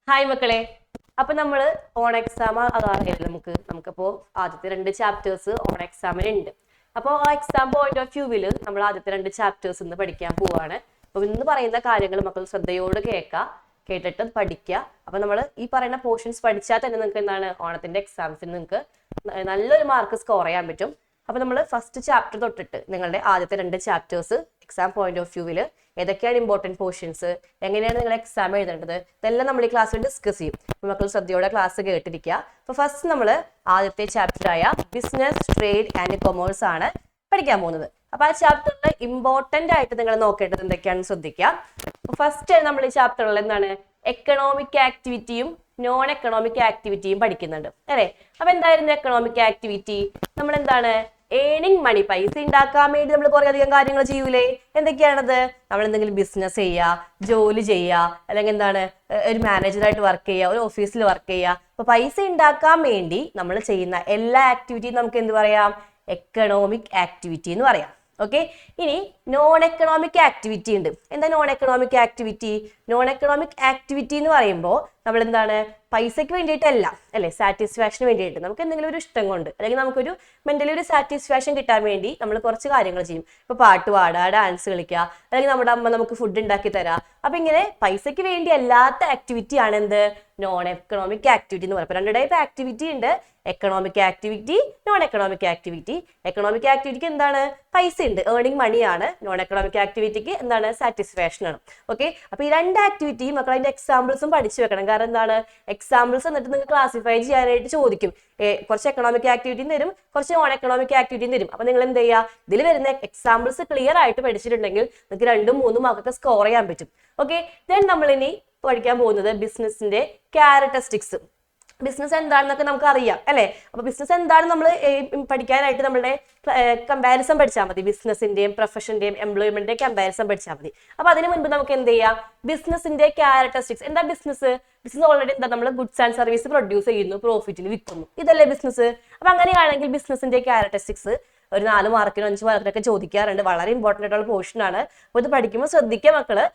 Hi മക്കളെ. അപ്പൊ നമ്മള് ഓൺ എക്സാം അതാറിയില്ല നമുക്കിപ്പോ ആദ്യത്തെ 2 ചാപ്റ്റേഴ്സ് ഓൺ എക്സാമിന് ഉണ്ട്. അപ്പോൾ ആ എക്സാം പോയിന്റ് ഓഫ് വ്യൂവിൽ നമ്മൾ ആദ്യത്തെ 2 ചാപ്റ്റേഴ്സ് ഇന്ന് പഠിക്കാൻ പോവാണ്. അപ്പൊ ഇന്ന് പറയുന്ന കാര്യങ്ങൾ മക്കൾ ശ്രദ്ധയോട് കേട്ടിട്ട് പഠിക്കുക. അപ്പൊ നമ്മൾ ഈ പറയുന്ന പോർഷൻസ് പഠിച്ചാൽ തന്നെ നിങ്ങൾക്ക് എന്താണ് ഓണത്തിന്റെ എക്സാംസിന് നിങ്ങൾക്ക് നല്ലൊരു മാർക്ക് സ്കോർ ചെയ്യാൻ പറ്റും. അപ്പൊ നമ്മൾ ഫസ്റ്റ് ചാപ്റ്റർ തൊട്ടിട്ട് നിങ്ങളുടെ ആദ്യത്തെ 2 ചാപ്റ്റേഴ്സ് എക്സാം പോയിന്റ് ഓഫ് വ്യൂവിൽ ഏതൊക്കെയാണ് ഇമ്പോർട്ടൻറ്റ് പോർഷൻസ്, എങ്ങനെയാണ് നിങ്ങൾ എക്സാം എഴുതേണ്ടത്, ഇതെല്ലാം നമ്മൾ ഈ ക്ലാസ്സിൽ ഡിസ്കസ് ചെയ്യും. മക്കൾ ശ്രദ്ധയോടെ ക്ലാസ് കേട്ടിരിക്കുക. അപ്പോൾ ഫസ്റ്റ് നമ്മൾ ആദ്യത്തെ ചാപ്റ്ററായ ബിസിനസ്, ട്രേഡ് ആൻഡ് കൊമേഴ്സ് ആണ് പഠിക്കാൻ പോകുന്നത്. അപ്പോൾ ആ ചാപ്റ്ററിൽ ഇമ്പോർട്ടൻ്റ് ആയിട്ട് നിങ്ങൾ നോക്കേണ്ടത് എന്തൊക്കെയാണെന്ന് ശ്രദ്ധിക്കുക. ഫസ്റ്റ് നമ്മൾ ഈ ചാപ്റ്ററിൽ എന്താണ് എക്കണോമിക് ആക്ടിവിറ്റിയും നോൺ എക്കണോമിക് ആക്ടിവിറ്റിയും പഠിക്കുന്നുണ്ട് അല്ലേ. അപ്പൊ എന്തായിരുന്നു എക്കണോമിക് ആക്ടിവിറ്റി? നമ്മൾ എന്താണ് ഏണിങ് മണി, പൈസ ഉണ്ടാക്കാൻ വേണ്ടി നമ്മൾ കുറെ അധികം കാര്യങ്ങൾ ചെയ്യൂലേ. എന്തൊക്കെയാണത്? നമ്മൾ എന്തെങ്കിലും ബിസിനസ് ചെയ്യുക, ജോലി ചെയ്യുക, അല്ലെങ്കിൽ എന്താണ് ഒരു മാനേജറായിട്ട് വർക്ക് ചെയ്യുക, ഒരു ഓഫീസിൽ വർക്ക് ചെയ്യുക. അപ്പൊ പൈസ ഉണ്ടാക്കാൻ വേണ്ടി നമ്മൾ ചെയ്യുന്ന എല്ലാ ആക്ടിവിറ്റിയും നമുക്ക് എന്ത് പറയാം? എക്കണോമിക് ആക്ടിവിറ്റി എന്ന് പറയാം. ഓക്കെ. ഇനി നോൺ എക്കണോമിക് ആക്ടിവിറ്റി ഉണ്ട്. എന്താ non economic activity? Non economic activity എന്ന് പറയുമ്പോൾ നമ്മൾ എന്താണ് പൈസയ്ക്ക് വേണ്ടിയിട്ടല്ല അല്ലെ, സാറ്റിസ്ഫാക്ഷന് വേണ്ടിയിട്ട് നമുക്ക് എന്തെങ്കിലും ഒരു ഇഷ്ടം കൊണ്ട് അല്ലെങ്കിൽ നമുക്കൊരു മെന്റലി ഒരു സാറ്റിസ്ഫാക്ഷൻ കിട്ടാൻ വേണ്ടി നമ്മൾ കുറച്ച് കാര്യങ്ങൾ ചെയ്യും. ഇപ്പൊ പാട്ട് പാടുക, ഡാൻസ് കളിക്കുക, അല്ലെങ്കിൽ നമ്മുടെ അമ്മ നമുക്ക് ഫുഡ് ഉണ്ടാക്കി തരാം. അപ്പൊ ഇങ്ങനെ പൈസയ്ക്ക് വേണ്ടി അല്ലാത്ത ആക്ടിവിറ്റി ആണ് എന്ത്? നോൺ എക്കണോമിക് ആക്ടിവിറ്റി എന്ന് പറയുമ്പോൾ 2 ടൈപ്പ് ആക്ടിവിറ്റി ഉണ്ട്. Economic activity, non economic activity. Economic ആക്ടിവിറ്റിക്ക് എന്താണ്? പൈസ ഉണ്ട്, ഏർണിംഗ് മണിയാണ്. നോൺ എക്കണോമിക് ആക്ടിവിറ്റിക്ക് എന്താണ്? സാറ്റിസ്ഫാക്ഷൻ ആണ്. ഓക്കെ. അപ്പൊ ഈ 2 ആക്ടിവിറ്റി മക്കൾ അതിന്റെ എക്സാമ്പിൾസും പഠിച്ചു വെക്കണം. കാരണം എന്താണ് എക്സാമ്പിൾസ് എന്നിട്ട് നിങ്ങൾക്ക് ക്ലാസിഫൈ ചെയ്യാനായിട്ട് ചോദിക്കും. കുറച്ച് എക്കണോമിക് ആക്ടിവിറ്റി തരും, കുറച്ച് നോൺ എക്കണോമിക് ആക്ടിവിറ്റി തരും. അപ്പൊ നിങ്ങൾ എന്ത് ചെയ്യുക? ഇതിൽ വരുന്ന എക്സാമ്പിൾസ് ക്ലിയർ ആയിട്ട് പഠിച്ചിട്ടുണ്ടെങ്കിൽ നിങ്ങൾക്ക് 2, 3 മാർക്കൊക്കെ സ്കോർ ചെയ്യാൻ പറ്റും. ഓക്കെ. ദെൻ നമ്മൾ ഇനി പഠിക്കാൻ പോകുന്നത് ബിസിനസിന്റെ ക്യാരക്ടറിസ്റ്റിക്സ്. ബിസിനസ് എന്താണെന്നൊക്കെ നമുക്ക് അറിയാം അല്ലെ. അപ്പൊ ബിസിനസ് എന്താണ് നമ്മൾ പഠിക്കാനായിട്ട് നമ്മളുടെ കമ്പാരിസൺ പഠിച്ചാൽ മതി. ബിസിനസിന്റെയും പ്രൊഫഷന്റെയും എംപ്ലോയ്മെന്റിന്റെയും കമ്പാരിസൺ പഠിച്ചാൽ മതി. അപ്പൊ അതിന് മുൻപ് നമുക്ക് എന്ത് ചെയ്യാം? ബിസിനസിന്റെ ക്യാരക്ടറിസ്റ്റിക്സ്. എന്താ ബിസിനസ്? ബിസിനസ് ഓൾറെഡി എന്താ നമ്മൾ ഗുഡ്സ് ആൻഡ് സർവീസ് പ്രൊഡ്യൂസ് ചെയ്യുന്നു, പ്രോഫിറ്റിൽ വിൽക്കുന്നു, ഇതല്ലേ ബിസിനസ്. അപ്പൊ അങ്ങനെയാണെങ്കിൽ ബിസിനസിന്റെ ക്യാരക്ടറിസ്റ്റിക്സ് ഒരു 4 മാർക്കിനോ 5 മാർക്കിനൊക്കെ ചോദിക്കാറുണ്ട്. വളരെ ഇമ്പോർട്ടൻ്റ് ആയിട്ടുള്ള പോർഷൻ ആണ്. അപ്പൊ ഇത് പഠിക്കുമ്പോൾ ശ്രദ്ധിക്കുക മക്കള്.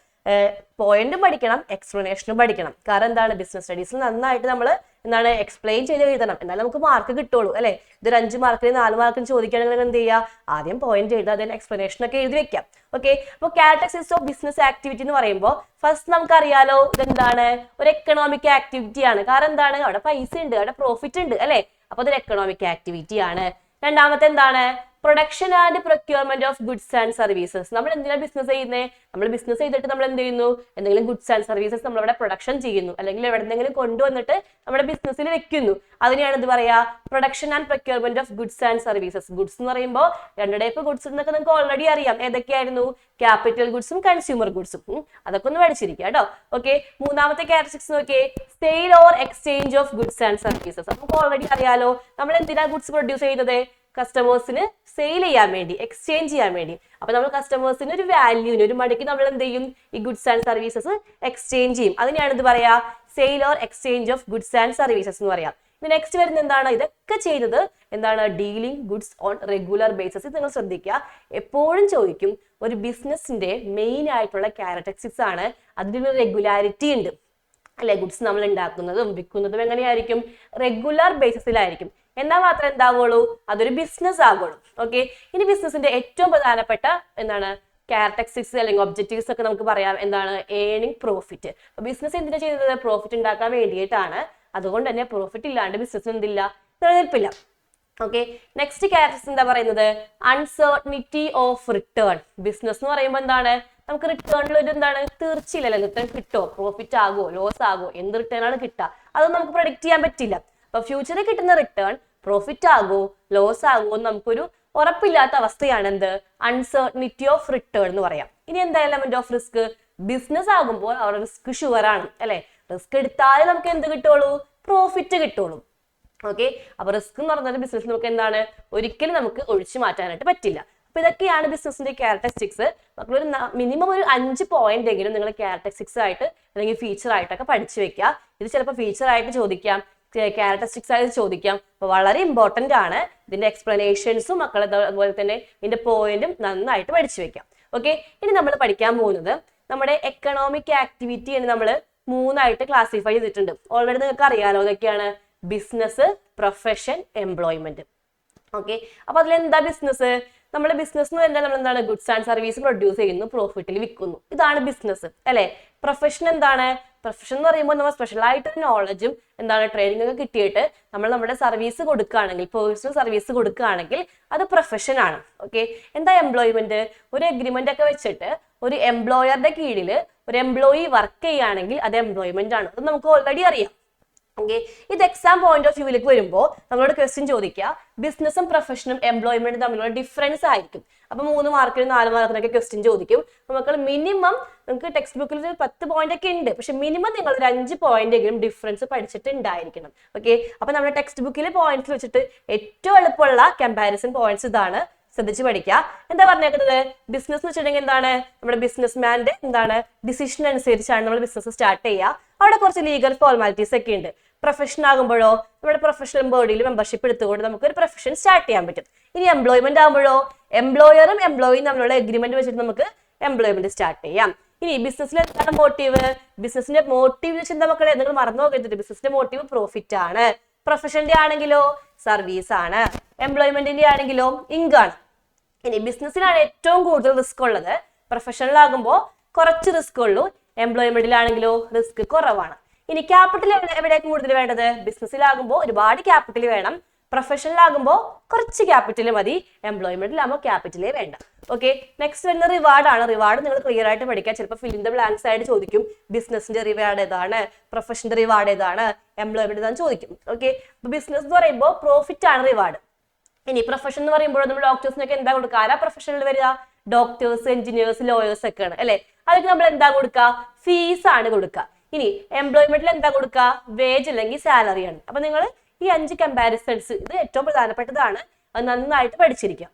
പോയിന്റും പഠിക്കണം, എക്സ്പ്ലനേഷനും പഠിക്കണം. കാരണം എന്താണ് ബിസിനസ് സ്റ്റഡീസിൽ നന്നായിട്ട് നമ്മൾ എന്താണ് എക്സ്പ്ലെയിൻ ചെയ്ത് എഴുതണം. എന്നാലും നമുക്ക് മാർക്ക് കിട്ടുള്ളൂ അല്ലെ. ഇതൊരു 5 മാർക്കിന് 4 മാർക്കിന് ചോദിക്കുകയാണെങ്കിൽ എന്ത് ചെയ്യുക? ആദ്യം പോയിന്റ് എഴുതുക, അതിന് എക്സ്പ്ലനേഷൻ ഒക്കെ എഴുതി വെക്കാം. ഓക്കെ. അപ്പോൾ ക്യാരക്ടറിസ്റ്റിക്സ് ഓഫ് ബിസിനസ് ആക്ടിവിറ്റി എന്ന് പറയുമ്പോൾ ഫസ്റ്റ് നമുക്കറിയാലോ ഇതെന്താണ്? ഒരു എക്കണോമിക് ആക്ടിവിറ്റി ആണ്. കാരണം എന്താണ്? അവിടെ പൈസ ഉണ്ട്, അവിടെ പ്രോഫിറ്റ് ഉണ്ട് അല്ലെ. അപ്പൊ അതൊരു എക്കണോമിക് ആക്ടിവിറ്റി ആണ്. രണ്ടാമത്തെ എന്താണ്? Production and procurement of goods and services. നമ്മൾ എന്തിനാണ് ബിസിനസ് ചെയ്യുന്നത്? നമ്മൾ ബിസിനസ് ചെയ്തിട്ട് നമ്മൾ എന്ത് ചെയ്യുന്നു? എന്തെങ്കിലും ഗുഡ്സ് ആൻഡ് സർവീസസ് നമ്മൾ ഇവിടെ പ്രൊഡക്ഷൻ ചെയ്യുന്നു, അല്ലെങ്കിൽ എവിടെന്നെങ്കിലും കൊണ്ടുവന്നിട്ട് നമ്മുടെ ബിസിനസ്സിൽ വെക്കുന്നു. അതിനെയാണ് ഇത് പറയാ production and procurement of goods and services. Goods എന്ന് പറയുമ്പോൾ 2 ടൈപ്പ് ഗുഡ്സ് എന്നൊക്കെ നിങ്ങൾക്ക് ഓൾറെഡി അറിയാം. ഏതൊക്കെയായിരുന്നു? ക്യാപിറ്റൽ ഗുഡ്സും കൺസ്യൂമർ ഗുഡ്സും. അതൊക്കെ ഒന്ന് പഠിച്ചിരിക്കുക കേട്ടോ. ഓക്കെ. മൂന്നാമത്തെ ക്യാരക്ടറിസ്റ്റിക്സ് നോക്കിയേ, sale or exchange of goods and services. നമുക്ക് ഓൾറെഡി അറിയാലോ നമ്മൾ എന്തിനാ ഗുഡ്സ് പ്രൊഡ്യൂസ് ചെയ്യുന്നത്? കസ്റ്റമേഴ്സിന് സെയിൽ ചെയ്യാൻ വേണ്ടി, എക്സ്ചേഞ്ച് ചെയ്യാൻ വേണ്ടി. അപ്പൊ നമ്മൾ കസ്റ്റമേഴ്സിന് ഒരു വാല്യൂന്, ഒരു മണിക്ക് നമ്മൾ എന്ത് ചെയ്യും? ഈ ഗുഡ്സ് ആൻഡ് സർവീസസ് എക്സ്ചേഞ്ച് ചെയ്യും. അതിനെയാണ് ഇത് പറയാ sale or exchange of goods and services എന്ന് പറയാം. ഇനി നെക്സ്റ്റ് വരുന്നത് എന്താണ്? ഇതൊക്കെ ചെയ്യുന്നത് എന്താണ്? Dealing goods on regular basis. ഇത് നിങ്ങൾ ശ്രദ്ധിക്കുക, എപ്പോഴും ചോദിക്കും. ഒരു ബിസിനസിന്റെ മെയിൻ ആയിട്ടുള്ള ക്യാരക്ടറിസ്റ്റിക്സ് ആണ്. അതിനൊരു റെഗുലാരിറ്റി ഉണ്ട് അല്ലെ. ഗുഡ്സ് നമ്മൾ ഉണ്ടാക്കുന്നതും വിൽക്കുന്നതും എങ്ങനെയായിരിക്കും? റെഗുലർ ബേസിസിലായിരിക്കും. എന്നാൽ മാത്രമേ എന്താവുള്ളൂ? അതൊരു ബിസിനസ് ആകുള്ളൂ. ഓക്കെ. ഇനി ബിസിനസിന്റെ ഏറ്റവും പ്രധാനപ്പെട്ട എന്താണ് ക്യാരക്ടറിസ്റ്റിക്സ് അല്ലെങ്കിൽ ഒബ്ജക്റ്റീവ്സ് ഒക്കെ നമുക്ക് പറയാം. എന്താണ്? Earning profit. അപ്പൊ ബിസിനസ് എന്തിനാ ചെയ്യുന്നത്? പ്രോഫിറ്റ് ഉണ്ടാക്കാൻ വേണ്ടിയിട്ടാണ്. അതുകൊണ്ട് തന്നെ പ്രോഫിറ്റ് ഇല്ലാണ്ട് ബിസിനസ് എന്തില്ല? നിലനിൽപ്പില്ല. ഓക്കെ. നെക്സ്റ്റ് ക്യാരക്ടറിസ്റ്റിക്സ് എന്താ പറയുന്നത്? Uncertainty of return. ബിസിനസ് എന്ന് പറയുമ്പോൾ എന്താണ്? നമുക്ക് റിട്ടേണിൽ ഒരു എന്താണ് തീർച്ചയില്ലല്ലോ. റിട്ടേൺ കിട്ടോ, പ്രോഫിറ്റ് ആകുമോ, ലോസ് ആകുമോ, എന്ത് റിട്ടേൺ ആണ് കിട്ടുക, അതൊന്നും നമുക്ക് പ്രൊഡിക്ട് ചെയ്യാൻ പറ്റില്ല. അപ്പൊ ഫ്യൂച്ചറിൽ കിട്ടുന്ന റിട്ടേൺ പ്രോഫിറ്റ് ആകുമോ ലോസ് ആകുമോ എന്ന് നമുക്കൊരു ഉറപ്പില്ലാത്ത അവസ്ഥയാണ് എന്ത്? അൺസർട്ടനിറ്റി ഓഫ് റിട്ടേൺ എന്ന് പറയാം. ഇനി എന്താ എലമെന്റ് ഓഫ് റിസ്ക്? ബിസിനസ് ആകുമ്പോൾ അവിടെ റിസ്ക് ഷുവർ ആണ് അല്ലെ. റിസ്ക് എടുത്താലേ നമുക്ക് എന്ത് കിട്ടുള്ളൂ? പ്രോഫിറ്റ് കിട്ടുള്ളൂ. ഓക്കെ. അപ്പൊ റിസ്ക് എന്ന് പറഞ്ഞാൽ ബിസിനസ് നമുക്ക് എന്താണ്? ഒരിക്കലും നമുക്ക് ഒഴിച്ചു മാറ്റാനായിട്ട് പറ്റില്ല. അപ്പൊ ഇതൊക്കെയാണ് ബിസിനസിന്റെ ക്യാരക്ടറിസ്റ്റിക്സ്. ഒരു മിനിമം ഒരു 5 പോയിന്റ് എങ്കിലും നിങ്ങൾ ക്യാരക്ടറിസ്റ്റിക്സ് ആയിട്ട് അല്ലെങ്കിൽ ഫീച്ചർ ആയിട്ടൊക്കെ പഠിച്ചു വെക്കുക. ഇത് ചിലപ്പോൾ ഫീച്ചർ ആയിട്ട് ചോദിക്കാം, ക്യാരക്ടറിസ്റ്റിക്സ് ആയിട്ട് ചോദിക്കാം. അപ്പൊ വളരെ ഇമ്പോർട്ടന്റ് ആണ്. ഇതിന്റെ എക്സ്പ്ലനേഷൻസും മക്കൾ അതുപോലെ തന്നെ ഇതിന്റെ പോയിന്റും നന്നായിട്ട് പഠിച്ചു വെക്കാം. ഓക്കെ. ഇനി നമ്മൾ പഠിക്കാൻ പോകുന്നത് നമ്മുടെ എക്കണോമിക് ആക്ടിവിറ്റി നമ്മൾ മൂന്നായിട്ട് ക്ലാസിഫൈ ചെയ്തിട്ടുണ്ട്. ഓൾറെഡി നിങ്ങൾക്ക് അറിയാലോ ഇതൊക്കെയാണ് ബിസിനസ്, പ്രൊഫഷൻ, എംപ്ലോയ്മെന്റ്. ഓക്കെ, അപ്പൊ അതിലെന്താ ബിസിനസ്? നമ്മുടെ ബിസിനസ് എന്ന് പറഞ്ഞാൽ നമ്മൾ എന്താണ് ഗുഡ്സ് ആൻഡ് സർവീസ് പ്രൊഡ്യൂസ് ചെയ്യുന്നു, പ്രോഫിറ്റിൽ വിൽക്കുന്നു, ഇതാണ് ബിസിനസ് അല്ലെ. പ്രൊഫഷൻ എന്താണ്? പ്രൊഫഷൻ എന്ന് പറയുമ്പോൾ നമ്മൾ സ്പെഷ്യൽ ആയിട്ട് നോളജും എന്താണ് ട്രെയിനിങ് ഒക്കെ കിട്ടിയിട്ട് നമ്മൾ നമ്മുടെ സർവീസ് കൊടുക്കുകയാണെങ്കിൽ, പേഴ്സണൽ സർവീസ് കൊടുക്കുകയാണെങ്കിൽ അത് പ്രൊഫഷൻ ആണ്. ഓക്കെ, എന്താ എംപ്ലോയ്മെന്റ്? ഒരു എഗ്രിമെന്റ് ഒക്കെ വെച്ചിട്ട് ഒരു എംപ്ലോയറുടെ കീഴിൽ ഒരു എംപ്ലോയി വർക്ക് ചെയ്യുകയാണെങ്കിൽ അത് എംപ്ലോയ്മെന്റ് ആണ്. അത് നമുക്ക് ഓൾറെഡി അറിയാം. ഓക്കെ, ഇത് എക്സാം പോയിന്റ് ഓഫ് വ്യൂവിലേക്ക് വരുമ്പോൾ നമ്മളോട് ക്വസ്റ്റ്യൻ ചോദിക്കുക ബിസിനസ്സും പ്രൊഫഷനും എംപ്ലോയ്മെന്റും തമ്മിലുള്ള ഡിഫറൻസ് ആയിരിക്കും. അപ്പൊ 3 മാർക്കിനും 4 മാർക്കിനൊക്കെ ക്വസ്റ്റ്യൻ ചോദിക്കും. നമുക്ക് മിനിമം നിങ്ങൾക്ക് ടെക്സ്റ്റ് ബുക്കിൽ 10 പോയിന്റ് ഒക്കെ ഉണ്ട്, പക്ഷെ മിനിമം നിങ്ങൾ ഒരു 5 പോയിന്റ് എങ്കിലും ഡിഫറൻസ് പഠിച്ചിട്ട് ഉണ്ടായിരിക്കണം. ഓക്കെ, അപ്പൊ നമ്മുടെ ടെക്സ്റ്റ് ബുക്കിലെ പോയിന്റ്സ് വെച്ചിട്ട് ഏറ്റവും എളുപ്പമുള്ള കമ്പാരിസൺ പോയിന്റ്സ് ഇതാണ്, ശ്രദ്ധിച്ച് പഠിക്കുക. എന്താ പറഞ്ഞേക്കുന്നത്? ബിസിനസ് എന്ന് വെച്ചിട്ടുണ്ടെങ്കിൽ എന്താണ്? നമ്മുടെ ബിസിനസ്മാന്റെ എന്താണ് ഡിസിഷൻ അനുസരിച്ചാണ് നമ്മൾ ബിസിനസ് സ്റ്റാർട്ട് ചെയ്യുക. അവിടെ കുറച്ച് ലീഗൽ ഫോർമാലിറ്റീസ് ഒക്കെ ഉണ്ട്. പ്രൊഫഷൻ ആകുമ്പോഴോ നമ്മുടെ പ്രൊഫഷണൽ ബോഡിയിൽ മെമ്പർഷിപ്പ് എടുത്തുകൊണ്ട് നമുക്ക് ഒരു പ്രൊഫഷൻ സ്റ്റാർട്ട് ചെയ്യാൻ പറ്റും. ഇനി എംപ്ലോയ്മെന്റ് ആകുമ്പോഴോ എംപ്ലോയറും എംപ്ലോയിയും തമ്മിലുള്ള എഗ്രിമെന്റ് വെച്ചിട്ട് നമുക്ക് എംപ്ലോയ്മെന്റ് സ്റ്റാർട്ട് ചെയ്യാം. ഇനി ബിസിനസ്സിൽ എന്താണ് മോട്ടീവ്? ബിസിനസിന്റെ മോട്ടീവ് വെച്ച് എന്താ മക്കളെ? നിങ്ങൾ മറന്നു പോകരുത്, ബിസിനസിന്റെ മോട്ടീവ് പ്രോഫിറ്റ് ആണ്. പ്രൊഫഷന്റെ ആണെങ്കിലോ സർവീസ് ആണ്. എംപ്ലോയ്മെന്റിന്റെ ആണെങ്കിലോ ഇൻകം. ഇനി ബിസിനസ്സിലാണ് ഏറ്റവും കൂടുതൽ റിസ്ക് ഉള്ളത്. പ്രൊഫഷണലാകുമ്പോൾ കുറച്ച് റിസ്ക് ഉള്ളൂ. എംപ്ലോയ്മെന്റിലാണെങ്കിലോ റിസ്ക് കുറവാണ്. ഇനി ക്യാപിറ്റൽ എവിടെയാണ് കൂടുതൽ വേണ്ടത്? ബിസിനസ്സിലാകുമ്പോൾ ഒരുപാട് ക്യാപിറ്റൽ വേണം. പ്രൊഫഷണലാകുമ്പോൾ കുറച്ച് ക്യാപിറ്റൽ മതി. എംപ്ലോയ്മെന്റിലാകുമ്പോൾ ക്യാപിറ്റലേ വേണ്ട. ഓക്കെ, നെക്സ്റ്റ് വരുന്ന റിവാർഡാണ്. റിവാർഡ് നിങ്ങൾ ക്ലിയർ ആയിട്ട് പഠിക്കുക. ചിലപ്പോൾ ഫിൽ ഇൻ ദ ബ്ലാങ്ക്സ് ആയിട്ട് ചോദിക്കും. ബിസിനസിന്റെ റിവാർഡ് ഏതാണ്, പ്രൊഫഷന്റെ റിവാർഡ് ഏതാണ്, എംപ്ലോയ്മെന്റ് ഏതാണ് ചോദിക്കും. ഓക്കെ, അപ്പൊ ബിസിനസ് എന്ന് പറയുമ്പോൾ പ്രോഫിറ്റ് ആണ് റിവാർഡ്. ഇനി പ്രൊഫഷൻ എന്ന് പറയുമ്പോൾ നമ്മൾ ഡോക്ടേഴ്സിനൊക്കെ എന്താ കൊടുക്കുക? ആരാ പ്രൊഫഷനിൽ വരിക? ഡോക്ടേഴ്സ്, എഞ്ചിനീയേഴ്സ്, ലോയേഴ്സ് ഒക്കെ ആണ് അല്ലെ. അതൊക്കെ നമ്മൾ എന്താ കൊടുക്കുക? ഫീസ് ആണ് കൊടുക്കുക. ഇനി എംപ്ലോയ്മെന്റിൽ എന്താ കൊടുക്കുക? വേജ് അല്ലെങ്കിൽ സാലറി ആണ്. അപ്പൊ നിങ്ങൾ ഈ 5 കമ്പാരിസൺസ് ഇത് ഏറ്റവും പ്രധാനപ്പെട്ടതാണ്, അത് നന്നായിട്ട് പഠിച്ചിരിക്കാം.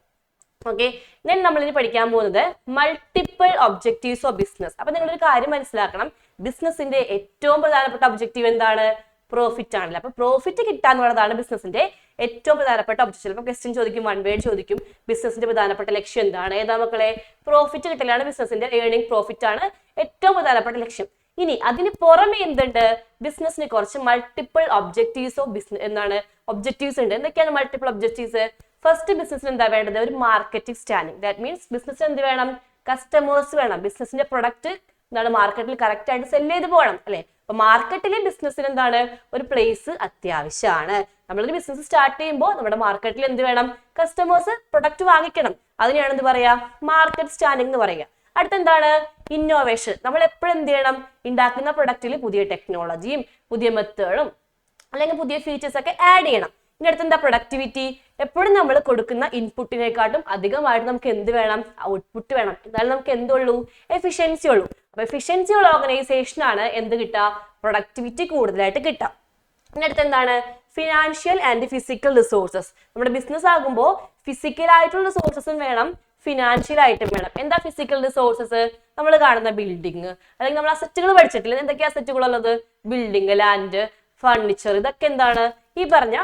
ഓക്കെ, ദെൻ നമ്മൾ ഇനി പഠിക്കാൻ പോകുന്നത് മൾട്ടിപ്പിൾ ഒബ്ജക്റ്റീവ്സ് ഓഫ് ബിസിനസ്. അപ്പൊ നിങ്ങളൊരു കാര്യം മനസ്സിലാക്കണം, ബിസിനസിന്റെ ഏറ്റവും പ്രധാനപ്പെട്ട ഒബ്ജക്റ്റീവ് എന്താണ്? പ്രോഫിറ്റ് ആണല്ലോ. അപ്പൊ പ്രോഫിറ്റ് കിട്ടാന്നുള്ളതാണ് ബിസിനസിന്റെ ഏറ്റവും പ്രധാനപ്പെട്ട ഒബ്ജക്റ്റീവ്. ചിലപ്പോൾ ക്വസ്റ്റ്യൻ ചോദിക്കും, 1 വേർഡ് ചോദിക്കും, ബിസിനസിന്റെ പ്രധാനപ്പെട്ട ലക്ഷ്യം എന്താണ്? ഏതാ മക്കളെ? പ്രോഫിറ്റ് കിട്ടലാണ് ബിസിനസിന്റെ ഏർണിംഗ്. പ്രോഫിറ്റ് ആണ് ഏറ്റവും പ്രധാനപ്പെട്ട ലക്ഷ്യം. ഇനി അതിന് പുറമെ എന്തുണ്ട്? ബിസിനസിന് കുറച്ച് മൾട്ടിപ്പിൾ ഒബ്ജക്റ്റീവ്സ് ഓഫ് ബിസിനസ് എന്താണ് ഒബ്ജക്റ്റീവ്സ് ഉണ്ട്. എന്തൊക്കെയാണ് മൾട്ടിപ്പിൾ ഒബ്ജക്റ്റീവ്സ്? ഫസ്റ്റ്, ബിസിനസിന് എന്താ വേണ്ടത്? ഒരു മാർക്കറ്റിംഗ് സ്റ്റാൻഡിംഗ്. ദാറ്റ് മീൻസ് ബിസിനസിന് എന്ത് വേണം? കസ്റ്റമേഴ്സ് വേണം. ബിസിനസിന്റെ പ്രൊഡക്റ്റ് എന്താണ് മാർക്കറ്റിൽ കറക്റ്റ് ആയിട്ട് സെല് ചെയ്ത് പോകണം അല്ലെ. അപ്പൊ മാർക്കറ്റിലെ ബിസിനസ്സിന് എന്താണ്? ഒരു പ്ലേസ് അത്യാവശ്യമാണ്. നമ്മളൊരു ബിസിനസ് സ്റ്റാർട്ട് ചെയ്യുമ്പോൾ നമ്മുടെ മാർക്കറ്റിൽ എന്ത് വേണം? കസ്റ്റമേഴ്സ് പ്രൊഡക്റ്റ് വാങ്ങിക്കണം. അതിനെയാണ് എന്ത് പറയാ? മാർക്കറ്റ് സ്റ്റാൻഡിംഗ് എന്ന് പറയുക. അടുത്തെന്താണ്? ഇന്നോവേഷൻ. നമ്മൾ എപ്പോഴും എന്ത് ചെയ്യണം? ഉണ്ടാക്കുന്ന പ്രൊഡക്റ്റിൽ പുതിയ ടെക്നോളജിയും പുതിയ മെത്തേഡും അല്ലെങ്കിൽ പുതിയ ഫീച്ചേഴ്സ് ഒക്കെ ആഡ് ചെയ്യണം. ഇനി അടുത്തെന്താ? പ്രൊഡക്ടിവിറ്റി. എപ്പോഴും നമ്മൾ കൊടുക്കുന്ന ഇൻപുട്ടിനെക്കാട്ടും അധികമായിട്ട് നമുക്ക് എന്ത് വേണം? ഔട്ട്പുട്ട് വേണം. എന്നാലും നമുക്ക് എന്തുള്ളൂ? എഫിഷ്യൻസി ഉള്ളൂ. അപ്പൊ എഫിഷ്യൻസി ഉള്ള ഓർഗനൈസേഷൻ ആണ് എന്ത് കിട്ടുക? പ്രൊഡക്ടിവിറ്റി കൂടുതലായിട്ട് കിട്ടുക. ഇനി അടുത്ത് എന്താണ്? Financial and physical resources. നമ്മുടെ ബിസിനസ് ആകുമ്പോൾ ഫിസിക്കൽ ആയിട്ടുള്ള റിസോഴ്സസും വേണം, ഫിനാൻഷ്യൽ ആയിട്ടും വേണം. എന്താ ഫിസിക്കൽ റിസോഴ്സസ്? നമ്മൾ കാണുന്ന ബിൽഡിംഗ് അല്ലെങ്കിൽ നമ്മൾ അസറ്റുകൾ പഠിച്ചിട്ടില്ല. എന്തൊക്കെയാ അസറ്റുകൾ ഉള്ളത്? ബിൽഡിംഗ്, ലാൻഡ്, ഫർണിച്ചർ, ഇതൊക്കെ എന്താണ്? ഈ പറഞ്ഞ